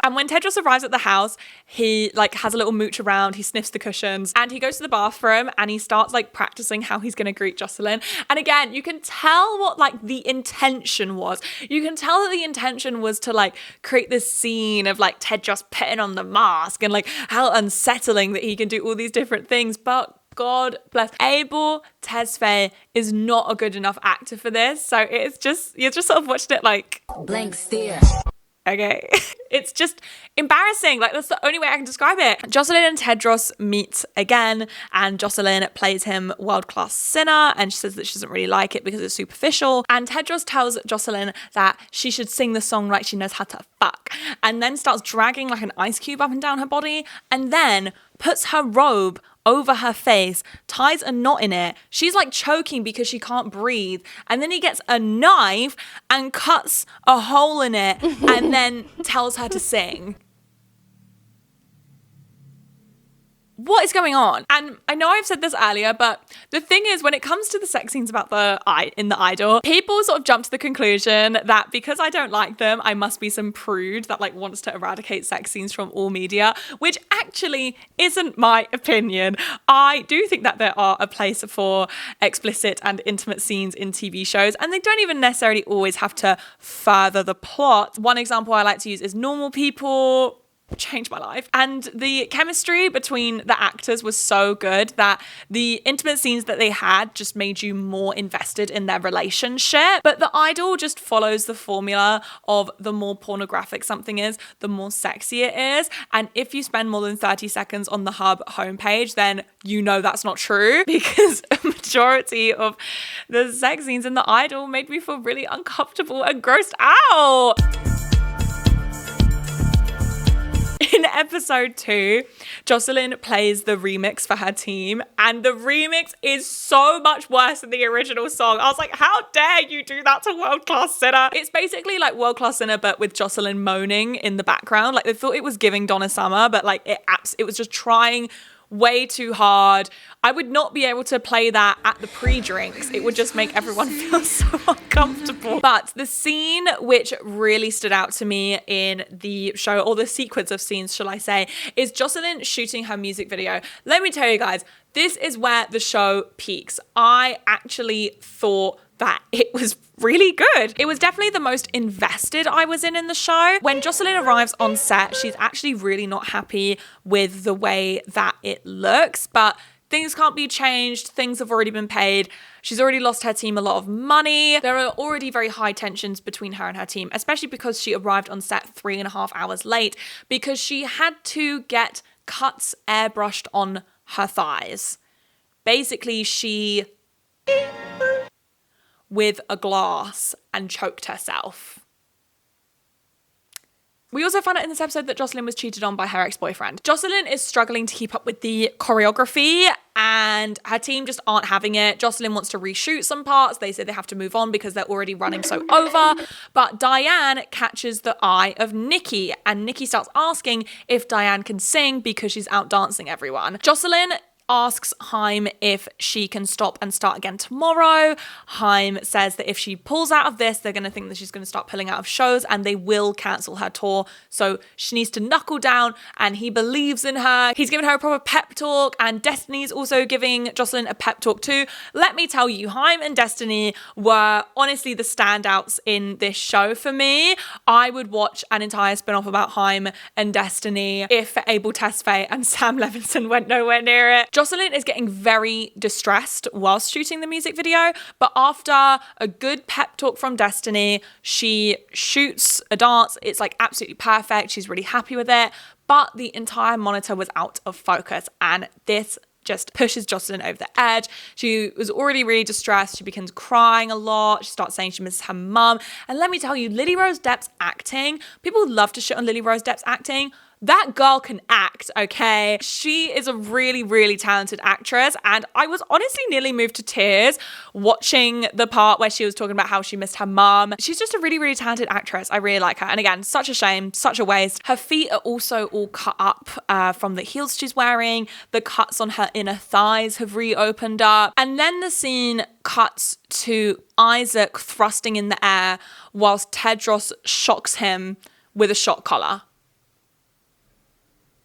And when Tedros arrives at the house, he like has a little mooch around, he sniffs the cushions and he goes to the bathroom and he starts like practicing how he's going to greet Jocelyn. And again, you can tell what like the intention was. You can tell that the intention was to like create this scene of like Tedros putting on the mask and like how unsettling that he can do all these different things. But God bless, Abel Tesfaye is not a good enough actor for this. So it's just, you're just sort of watching it like blank stare. Okay. It's just embarrassing. Like, that's the only way I can describe it. Jocelyn and Tedros meet again, and Jocelyn plays him world-class sinner, and she says that she doesn't really like it because it's superficial. And Tedros tells Jocelyn that she should sing the song like she knows how to fuck, and then starts dragging like an ice cube up and down her body, and then puts her robe over her face, ties a knot in it. She's like choking because she can't breathe. And then he gets a knife and cuts a hole in it and then tells her to sing. What is going on? And I know I've said this earlier, but the thing is, when it comes to the sex scenes about in The Idol, people sort of jump to the conclusion that because I don't like them, I must be some prude that like wants to eradicate sex scenes from all media, which actually isn't my opinion. I do think that there are a place for explicit and intimate scenes in TV shows, and they don't even necessarily always have to further the plot. One example I like to use is Normal People. Changed my life. And the chemistry between the actors was so good that the intimate scenes that they had just made you more invested in their relationship. But The Idol just follows the formula of the more pornographic something is, the more sexy it is. And if you spend more than 30 seconds on the Hub homepage, then you know that's not true, because a majority of the sex scenes in The Idol made me feel really uncomfortable and grossed out. In episode 2, Jocelyn plays the remix for her team, and the remix is so much worse than the original song. I was like, how dare you do that to World Class Sinner? It's basically like World Class Sinner, but with Jocelyn moaning in the background. Like, they thought it was giving Donna Summer, but like it was just trying way too hard. I would not be able to play that at the pre-drinks. It would just make everyone feel so uncomfortable. But the scene which really stood out to me in the show, or the sequence of scenes, shall I say, is Jocelyn shooting her music video. Let me tell you guys, this is where the show peaks. I actually thought that it was really good. It was definitely the most invested I was in the show. When Jocelyn arrives on set, she's actually really not happy with the way that it looks, but things can't be changed. Things have already been paid. She's already lost her team a lot of money. There are already very high tensions between her and her team, especially because she arrived on set 3.5 hours late because she had to get cuts airbrushed on her thighs. Basically, she with a glass and choked herself. We also found out in this episode that Jocelyn was cheated on by her ex-boyfriend. Jocelyn is struggling to keep up with the choreography and her team just aren't having it. Jocelyn wants to reshoot some parts. They say they have to move on because they're already running so over. But Diane catches the eye of Nikki and Nikki starts asking if Diane can sing because she's out dancing everyone. Jocelyn asks Haim if she can stop and start again tomorrow. Haim says that if she pulls out of this, they're going to think that she's going to start pulling out of shows and they will cancel her tour. So she needs to knuckle down and he believes in her. He's given her a proper pep talk and Destiny's also giving Jocelyn a pep talk too. Let me tell you, Haim and Destiny were honestly the standouts in this show for me. I would watch an entire spin-off about Haim and Destiny if Abel Tesfaye and Sam Levinson went nowhere near it. Jocelyn is getting very distressed whilst shooting the music video, but after a good pep talk from Destiny, she shoots a dance. It's like absolutely perfect. She's really happy with it, but the entire monitor was out of focus and this just pushes Jocelyn over the edge. She was already really distressed. She begins crying a lot. She starts saying she misses her mum. And let me tell you, Lily Rose Depp's acting, people love to shit on Lily Rose Depp's acting. That girl can act, okay? She is a really, really talented actress. And I was honestly nearly moved to tears watching the part where she was talking about how she missed her mum. She's just a really, really talented actress. I really like her. And again, such a shame, such a waste. Her feet are also all cut up from the heels she's wearing. The cuts on her inner thighs have reopened up. And then the scene cuts to Isaac thrusting in the air whilst Tedros shocks him with a shock collar.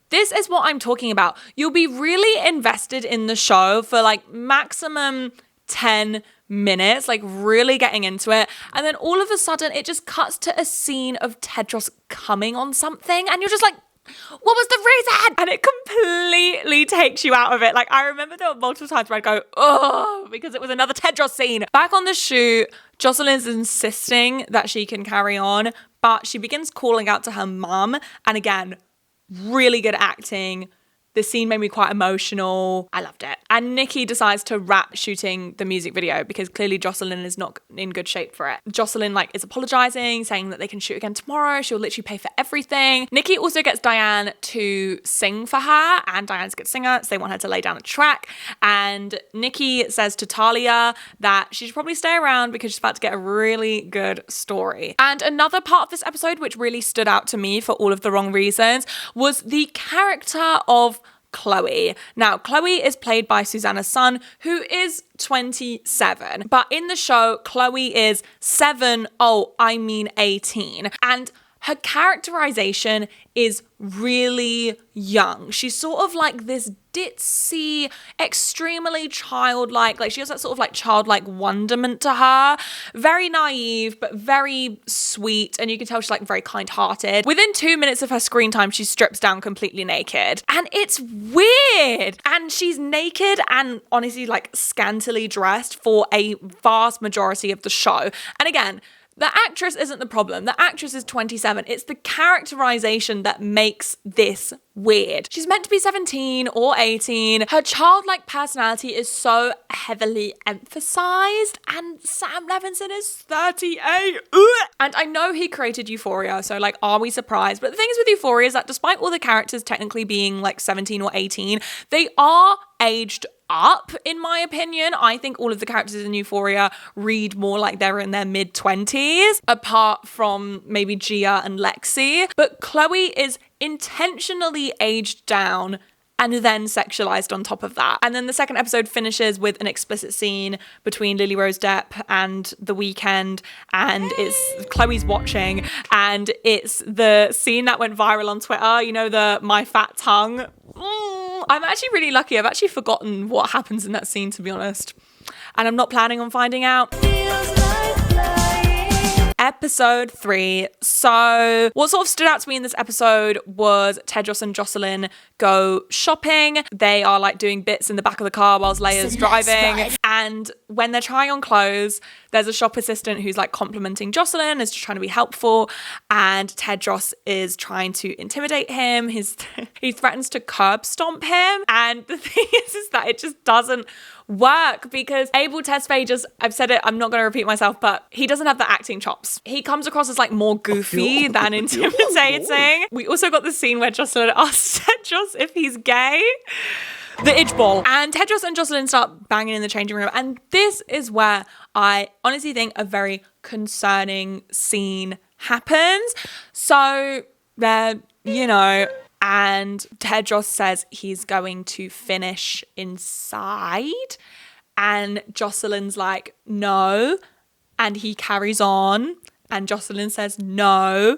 This is what I'm talking about. You'll be really invested in the show for like maximum 10 minutes, like really getting into it. And then all of a sudden it just cuts to a scene of Tedros coming on something and you're just like, what was the reason? And it completely takes you out of it. Like I remember there were multiple times where I'd go, oh, because it was another Tedros scene. Back on the shoot, Jocelyn's insisting that she can carry on, but she begins calling out to her mum. And again, really good acting. The scene made me quite emotional. I loved it. And Nikki decides to wrap shooting the music video because clearly Jocelyn is not in good shape for it. Jocelyn is apologizing, saying that they can shoot again tomorrow. She'll literally pay for everything. Nikki also gets Diane to sing for her and Diane's a good singer, so they want her to lay down a track. And Nikki says to Talia that she should probably stay around because she's about to get a really good story. And another part of this episode which really stood out to me for all of the wrong reasons was the character of Chloe. Now, Chloe is played by Susanna Sun, who is 27. But in the show, Chloe is 18. And her characterization is really young. She's sort of like this ditzy, extremely childlike, like she has that sort of like childlike wonderment to her. Very naive, but very sweet. And you can tell she's like very kind-hearted. Within 2 minutes of her screen time, she strips down completely naked. And it's weird. And she's naked and honestly like scantily dressed for a vast majority of the show. And again, the actress isn't the problem. The actress is 27. It's the characterization that makes this weird. She's meant to be 17 or 18. Her childlike personality is so heavily emphasized, and Sam Levinson is 38. And I know he created Euphoria, so like, are we surprised? But the thing is with Euphoria is that despite all the characters technically being like 17 or 18, they are aged up, in my opinion. I think all of the characters in Euphoria read more like they're in their mid-20s, apart from maybe Gia and Lexi. But Chloe is intentionally aged down and then sexualized on top of that. And then the second episode finishes with an explicit scene between Lily Rose Depp and The Weeknd, and it's Chloe's watching, and it's the scene that went viral on Twitter, you know, the my fat tongue. I'm actually really lucky. I've actually forgotten what happens in that scene, to be honest. And I'm not planning on finding out. Episode 3. So what sort of stood out to me in this episode was Tedros and Jocelyn go shopping. They are like doing bits in the back of the car whilst Leia's driving. And when they're trying on clothes, there's a shop assistant who's like complimenting Jocelyn, is just trying to be helpful. And Tedros is trying to intimidate him. He threatens to curb stomp him. And the thing is that it just doesn't work because Abel Tesfaye just, I've said it, I'm not going to repeat myself, but he doesn't have the acting chops. He comes across as like more goofy than intimidating. We also got the scene where Jocelyn asks Tedros if he's gay. The itch ball. And Tedros and Jocelyn start banging in the changing room. And this is where I honestly think a very concerning scene happens. So they're, and Tedros says he's going to finish inside. And Jocelyn's like, no. And he carries on. And Jocelyn says no.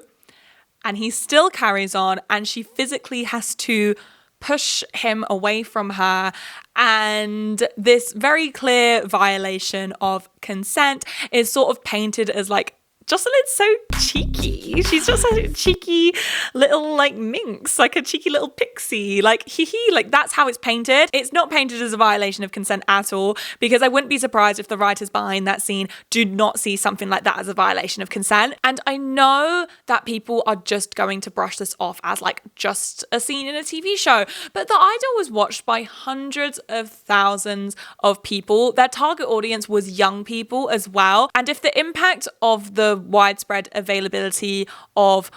And he still carries on. And she physically has to push him away from her. And this very clear violation of consent is sort of painted as like, Jocelyn's so cheeky. She's just a cheeky little like minx, like a cheeky little pixie, like like that's how it's painted. It's not painted as a violation of consent at all, because I wouldn't be surprised if the writers behind that scene do not see something like that as a violation of consent. And I know that people are just going to brush this off as like just a scene in a TV show, but The Idol was watched by hundreds of thousands of people. Their target audience was young people as well. And if the impact of the widespread availability of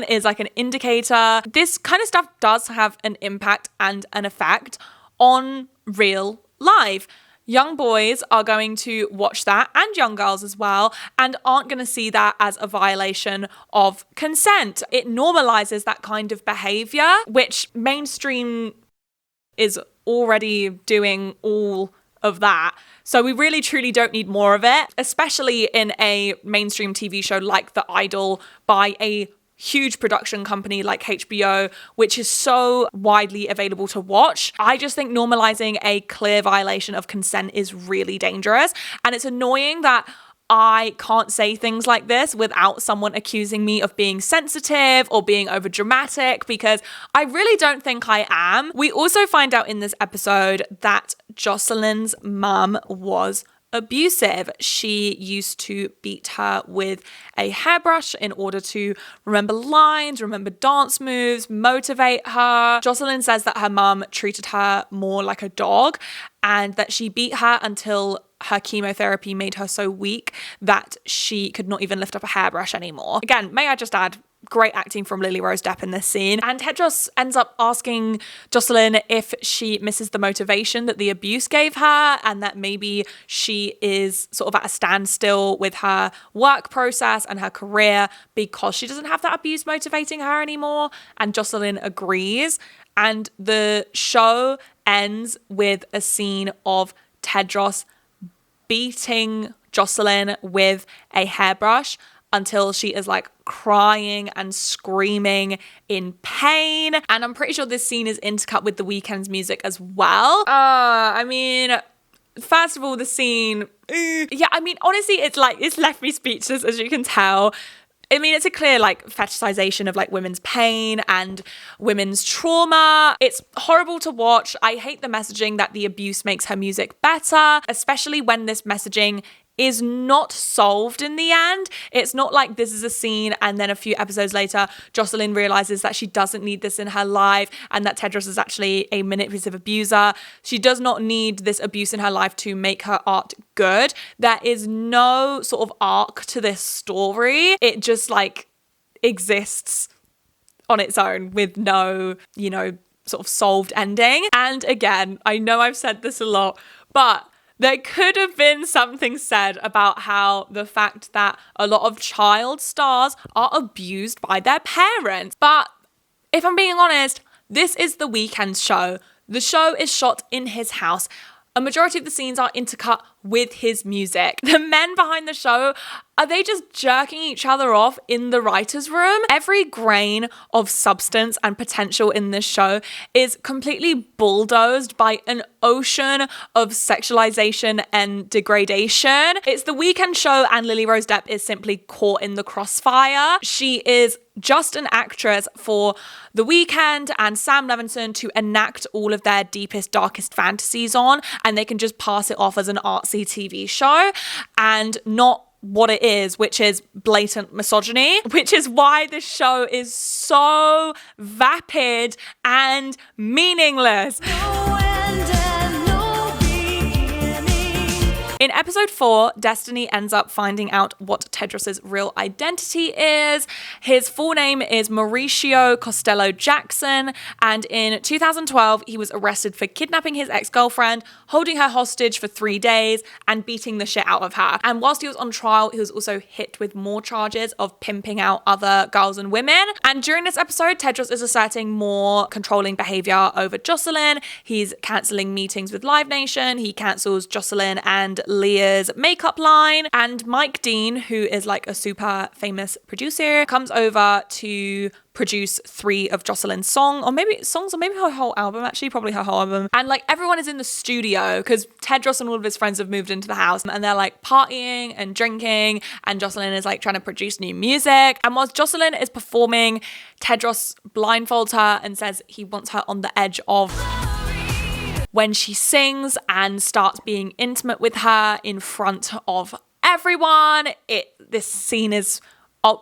is like an indicator, this kind of stuff does have an impact and an effect on real life. Young boys are going to watch that, and young girls as well, and aren't going to see that as a violation of consent. It normalizes that kind of behavior, which mainstream is already doing all of that. So we really truly don't need more of it, especially in a mainstream TV show like The Idol by a huge production company like HBO, which is so widely available to watch. I just think normalizing a clear violation of consent is really dangerous. And it's annoying that I can't say things like this without someone accusing me of being sensitive or being overdramatic, because I really don't think I am. We also find out in this episode that Jocelyn's mum was abusive. She used to beat her with a hairbrush in order to remember lines, remember dance moves, motivate her. Jocelyn says that her mum treated her more like a dog, and that she beat her until her chemotherapy made her so weak that she could not even lift up a hairbrush anymore. Again, may I just add, great acting from Lily Rose Depp in this scene. And Tedros ends up asking Jocelyn if she misses the motivation that the abuse gave her, and that maybe she is sort of at a standstill with her work process and her career because she doesn't have that abuse motivating her anymore. And Jocelyn agrees. And the show ends with a scene of Tedros beating Jocelyn with a hairbrush until she is like crying and screaming in pain. And I'm pretty sure this scene is intercut with The Weeknd's music as well. I mean, first of all, the scene, yeah, I mean, honestly, it's left me speechless, as you can tell. I mean, it's a clear like fetishization of like women's pain and women's trauma. It's horrible to watch. I hate the messaging that the abuse makes her music better, especially when this messaging is not solved in the end. It's not like this is a scene and then a few episodes later, Jocelyn realizes that she doesn't need this in her life and that Tedros is actually a manipulative abuser. She does not need this abuse in her life to make her art good. There is no sort of arc to this story. It just like exists on its own with no, sort of solved ending. And again, I know I've said this a lot, but there could have been something said about how the fact that a lot of child stars are abused by their parents. But if I'm being honest, this is The Weeknd's show. The show is shot in his house. A majority of the scenes are intercut with his music. The men behind the show, are they just jerking each other off in the writer's room? Every grain of substance and potential in this show is completely bulldozed by an ocean of sexualization and degradation. It's the Weekend show and Lily Rose Depp is simply caught in the crossfire. She is just an actress for The Weeknd and Sam Levinson to enact all of their deepest, darkest fantasies on, and they can just pass it off as an artsy TV show and not what it is, which is blatant misogyny, which is why this show is so vapid and meaningless. In episode 4, Destiny ends up finding out what Tedros's real identity is. His full name is Mauricio Costello Jackson, and in 2012, he was arrested for kidnapping his ex-girlfriend, holding her hostage for 3 days, and beating the shit out of her. And whilst he was on trial, he was also hit with more charges of pimping out other girls and women. And during this episode, Tedros is asserting more controlling behavior over Jocelyn. He's cancelling meetings with Live Nation. He cancels Jocelyn and Leah's makeup line, and Mike Dean, who is like a super famous producer, comes over to produce 3 of Jocelyn's songs, or maybe her whole album, actually, probably her whole album. And like everyone is in the studio because Tedros and all of his friends have moved into the house and they're like partying and drinking, and Jocelyn is like trying to produce new music. And whilst Jocelyn is performing, Tedros blindfolds her and says he wants her on the edge of when she sings and starts being intimate with her in front of everyone. This scene is,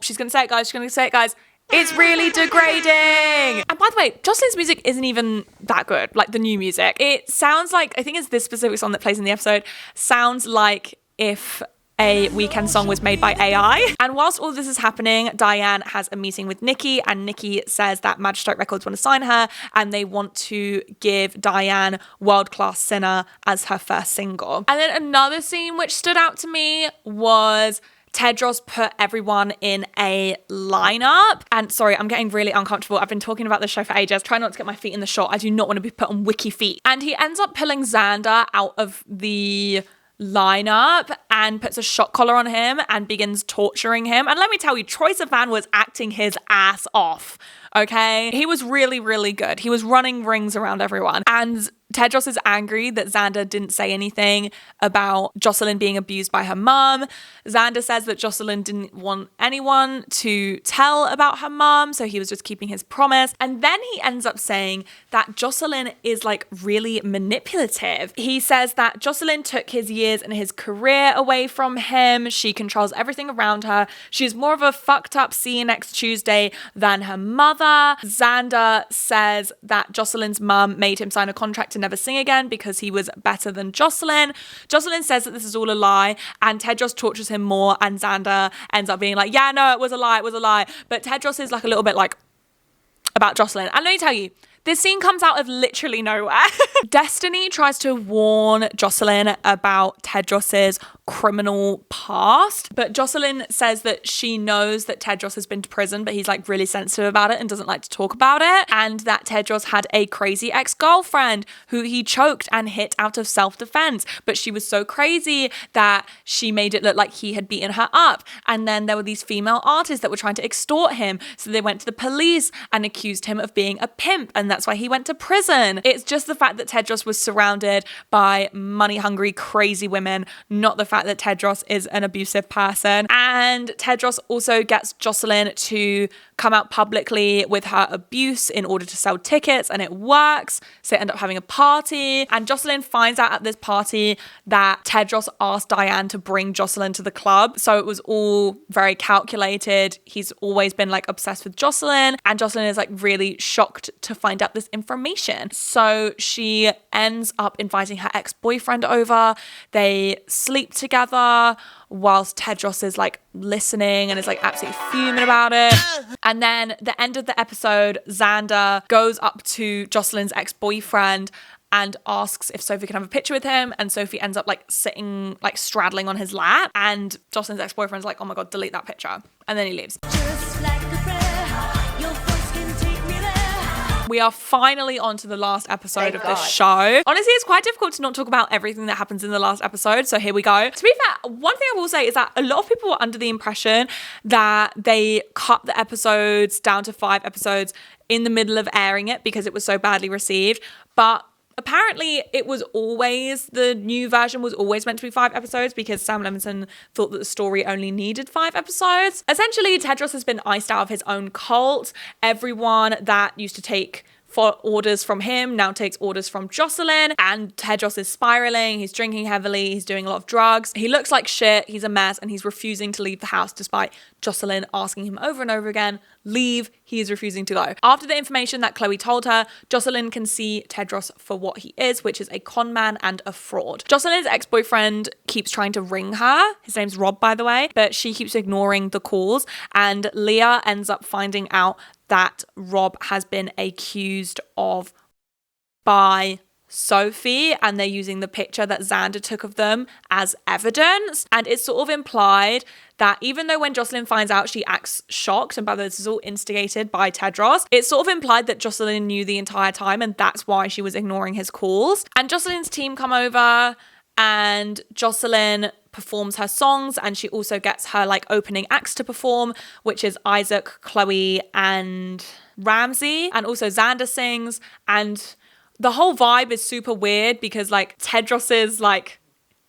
she's gonna say it, guys. It's really degrading. And by the way, Jocelyn's music isn't even that good, like the new music. It sounds like, I think it's this specific song that plays in the episode, sounds like if a Weeknd song was made by AI. And whilst all this is happening, Diane has a meeting with Nicki, and Nicki says that Magistrate Records want to sign her and they want to give Diane World Class Sinner as her first single. And then another scene which stood out to me was Tedros put everyone in a lineup. And sorry, I'm getting really uncomfortable. I've been talking about this show for ages. Try not to get my feet in the shot. I do not want to be put on wiki feet. And he ends up pulling Xander out of the lineup and puts a shock collar on him and begins torturing him. And let me tell you, Troye Sivan was acting his ass off. Okay? He was really, really good. He was running rings around everyone. And Tedros is angry that Xander didn't say anything about Jocelyn being abused by her mum. Xander says that Jocelyn didn't want anyone to tell about her mum, so he was just keeping his promise. And then he ends up saying that Jocelyn is like really manipulative. He says that Jocelyn took his years and his career away from him. She controls everything around her. She's more of a fucked up see you next Tuesday than her mother. Xander says that Jocelyn's mum made him sign a contract to never sing again because he was better than Jocelyn. Jocelyn says that this is all a lie, and Tedros tortures him more, and Xander ends up being like, yeah, no, it was a lie. But Tedros is like a little bit like about Jocelyn. And let me tell you, this scene comes out of literally nowhere. Destiny tries to warn Jocelyn about Tedros's criminal past, but Jocelyn says that she knows that Tedros has been to prison, but he's like really sensitive about it and doesn't like to talk about it, and that Tedros had a crazy ex-girlfriend who he choked and hit out of self-defense, but she was so crazy that she made it look like he had beaten her up. And then there were these female artists that were trying to extort him, so they went to the police and accused him of being a pimp, and that's why he went to prison. It's just the fact that Tedros was surrounded by money-hungry, crazy women, not the fact that Tedros is an abusive person. And Tedros also gets Jocelyn to come out publicly with her abuse in order to sell tickets, and it works. So they end up having a party, and Jocelyn finds out at this party that Tedros asked Diane to bring Jocelyn to the club. So it was all very calculated. He's always been like obsessed with Jocelyn, and Jocelyn is like really shocked to find out this information. So she ends up inviting her ex-boyfriend over. They sleep together whilst Tedros is like listening and is like absolutely fuming about it. And then the end of the episode, Xander goes up to Jocelyn's ex-boyfriend and asks if Sophie can have a picture with him, and Sophie ends up like sitting, like straddling on his lap, and Jocelyn's ex-boyfriend's like, oh my god, delete that picture, and then he leaves. We are finally on to the last episode of God. this show. Honestly, it's quite difficult to not talk about everything that happens in the last episode, so here we go. To be fair, one thing I will say is that a lot of people were under the impression that they cut the episodes down to 5 episodes in the middle of airing it because it was so badly received, but apparently the new version was always meant to be 5 episodes because Sam Levinson thought that the story only needed 5 episodes. Essentially, Tedros has been iced out of his own cult. Everyone that used to take orders from him now takes orders from Jocelyn, and Tedros is spiraling. He's drinking heavily. He's doing a lot of drugs. He looks like shit. He's a mess, and he's refusing to leave the house despite Jocelyn asking him over and over again, leave. He is refusing to go. After the information that Chloe told her, Jocelyn can see Tedros for what he is, which is a con man and a fraud. Jocelyn's ex-boyfriend keeps trying to ring her. His name's Rob, by the way, but she keeps ignoring the calls, and Leah ends up finding out that Rob has been accused of by Sophie, and they're using the picture that Xander took of them as evidence. And it's sort of implied that even though when Jocelyn finds out she acts shocked, and by the way, this is all instigated by Tedros, it's sort of implied that Jocelyn knew the entire time and that's why she was ignoring his calls. And Jocelyn's team come over, and Jocelyn performs her songs, and she also gets her like opening acts to perform, which is Isaac, Chloe, and Ramsey. And also Xander sings, and the whole vibe is super weird because like Tedros's like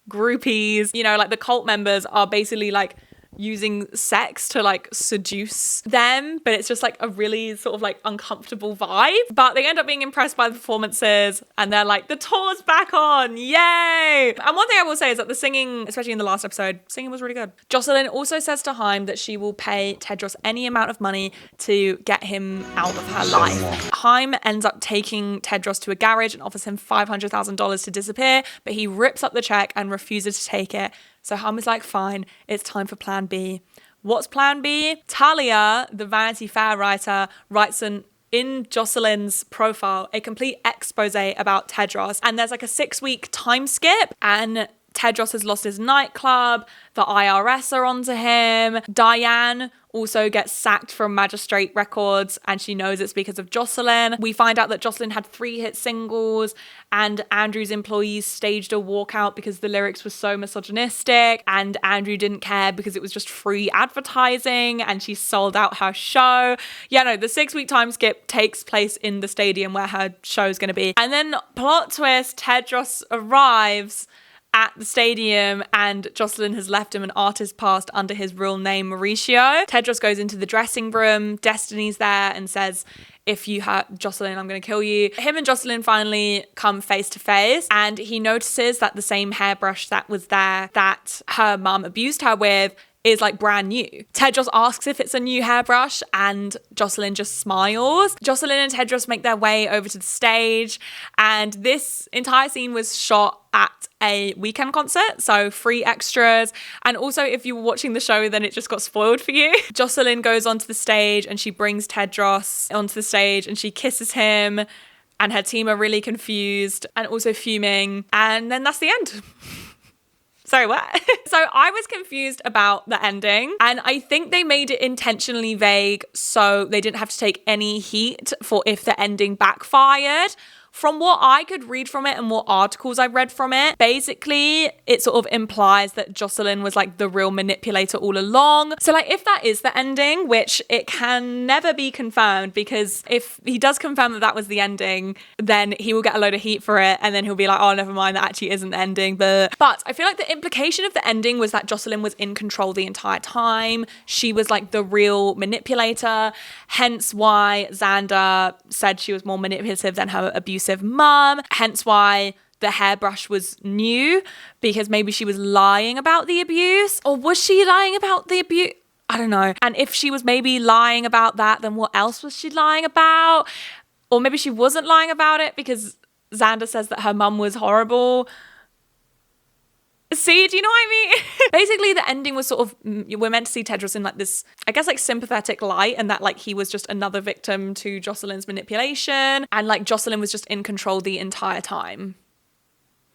groupies, you know, like the cult members are basically like using sex to like seduce them, but it's just like a really sort of like uncomfortable vibe. But they end up being impressed by the performances, and they're like, the tour's back on, yay! And one thing I will say is that the singing, especially in the last episode, singing was really good. Jocelyn also says to Haim that she will pay Tedros any amount of money to get him out of her life. Haim ends up taking Tedros to a garage and offers him $500,000 to disappear, but he rips up the check and refuses to take it. So Haim is like, fine, it's time for plan B. What's plan B? Talia, the Vanity Fair writer, writes in Jocelyn's profile a complete expose about Tedros. And there's like a 6-week time skip, and Tedros has lost his nightclub. The IRS are onto him. Diane also gets sacked from Magistrate Records, and she knows it's because of Jocelyn. We find out that Jocelyn had 3 hit singles, and Andrew's employees staged a walkout because the lyrics were so misogynistic, and Andrew didn't care because it was just free advertising, and she sold out her show. Yeah, no, the 6-week time skip takes place in the stadium where her show's going to be. And then, plot twist, Tedros arrives at the stadium, and Jocelyn has left him an artist pass under his real name, Mauricio. Tedros goes into the dressing room. Destiny's there and says, if you hurt Jocelyn, I'm going to kill you. Him and Jocelyn finally come face to face, and he notices that the same hairbrush that was there that her mum abused her with is like brand new. Tedros asks if it's a new hairbrush, and Jocelyn just smiles. Jocelyn and Tedros make their way over to the stage, and this entire scene was shot at a weekend concert, so free extras. And also, if you were watching the show, then it just got spoiled for you. Jocelyn goes onto the stage, and she brings Tedros onto the stage, and she kisses him, and her team are really confused and also fuming. And then that's the end. Sorry, what? So I was confused about the ending, and I think they made it intentionally vague so they didn't have to take any heat for if the ending backfired. From what I could read from it and what articles I read from it, basically it sort of implies that Jocelyn was like the real manipulator all along. So like if that is the ending, which it can never be confirmed, because if he does confirm that that was the ending, then he will get a load of heat for it, and then he'll be like, oh, never mind, that actually isn't the ending. But I feel like the implication of the ending was that Jocelyn was in control the entire time. She was like the real manipulator, hence why Xander said she was more manipulative than her abusive mum, hence why the hairbrush was new, because maybe she was lying about the abuse. Or was she lying about the abuse? I don't know. And if she was maybe lying about that, then what else was she lying about? Or maybe she wasn't lying about it because Xander says that her mum was horrible. See, do you know what I mean? Basically, the ending was sort of, we're meant to see Tedros in like this, I guess, like sympathetic light, and that like he was just another victim to Jocelyn's manipulation, and like Jocelyn was just in control the entire time.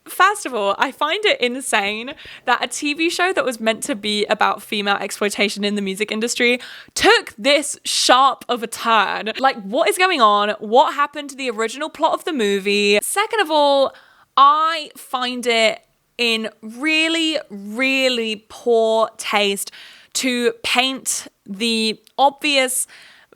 First of all, I find it insane that a TV show that was meant to be about female exploitation in the music industry took this sharp of a turn. Like, what is going on? What happened to the original plot of the movie? Second of all, I find it in really, really poor taste to paint the obvious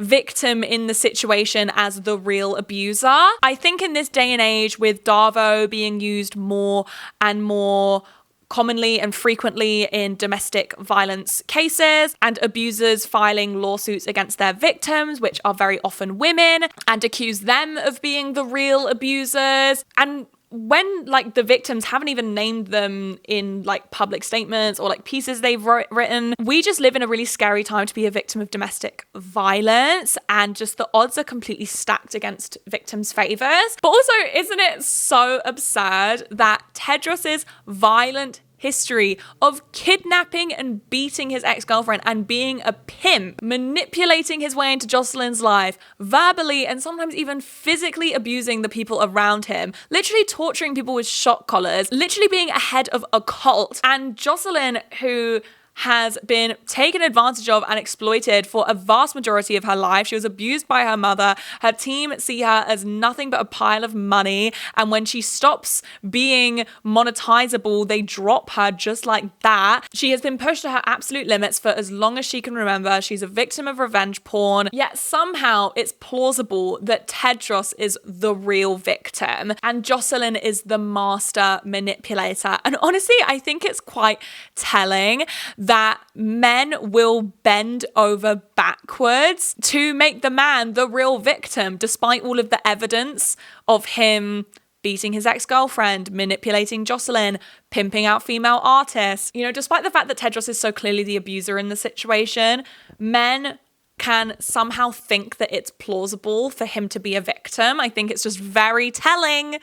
victim in the situation as the real abuser. I think in this day and age, with Darvo being used more and more commonly and frequently in domestic violence cases, and abusers filing lawsuits against their victims, which are very often women, and accuse them of being the real abusers, and when like the victims haven't even named them in like public statements or like pieces they've written, we just live in a really scary time to be a victim of domestic violence, and just the odds are completely stacked against victims' favors. But also, isn't it so absurd that Tedros's violent history of kidnapping and beating his ex-girlfriend and being a pimp, manipulating his way into Jocelyn's life, verbally and sometimes even physically abusing the people around him, literally torturing people with shock collars, literally being a head of a cult, and Jocelyn, who has been taken advantage of and exploited for a vast majority of her life. She was abused by her mother. Her team see her as nothing but a pile of money. And when she stops being monetizable, they drop her just like that. She has been pushed to her absolute limits for as long as she can remember. She's a victim of revenge porn. Yet somehow it's plausible that Tedros is the real victim and Jocelyn is the master manipulator. And honestly, I think it's quite telling that men will bend over backwards to make the man the real victim, despite all of the evidence of him beating his ex-girlfriend, manipulating Jocelyn, pimping out female artists. You know, despite the fact that Tedros is so clearly the abuser in the situation, men can somehow think that it's plausible for him to be a victim. I think it's just very telling.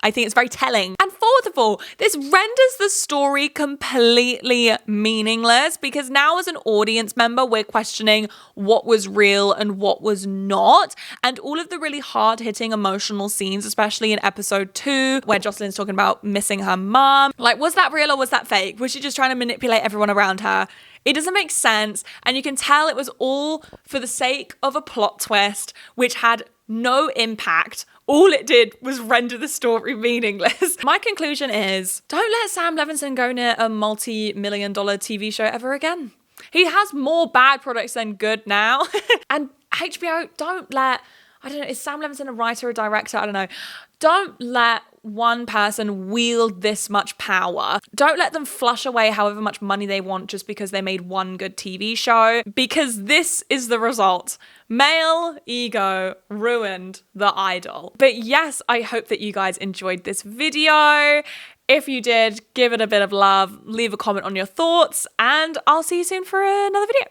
And fourth of all, this renders the story completely meaningless, because now as an audience member, we're questioning what was real and what was not. And all of the really hard-hitting emotional scenes, especially in episode 2, where Jocelyn's talking about missing her mom. Like, was that real or was that fake? Was she just trying to manipulate everyone around her? It doesn't make sense. And you can tell it was all for the sake of a plot twist, which had no impact. All it did was render the story meaningless. My conclusion is, don't let Sam Levinson go near a multi-million-dollar TV show ever again. He has more bad products than good now. And HBO, don't let, I don't know, is Sam Levinson a writer or a director? I don't know. Don't let one person wield this much power. Don't let them flush away however much money they want just because they made one good TV show, because this is the result. Male ego ruined the idol. But yes, I hope that you guys enjoyed this video. If you did, give it a bit of love, leave a comment on your thoughts, and I'll see you soon for another video.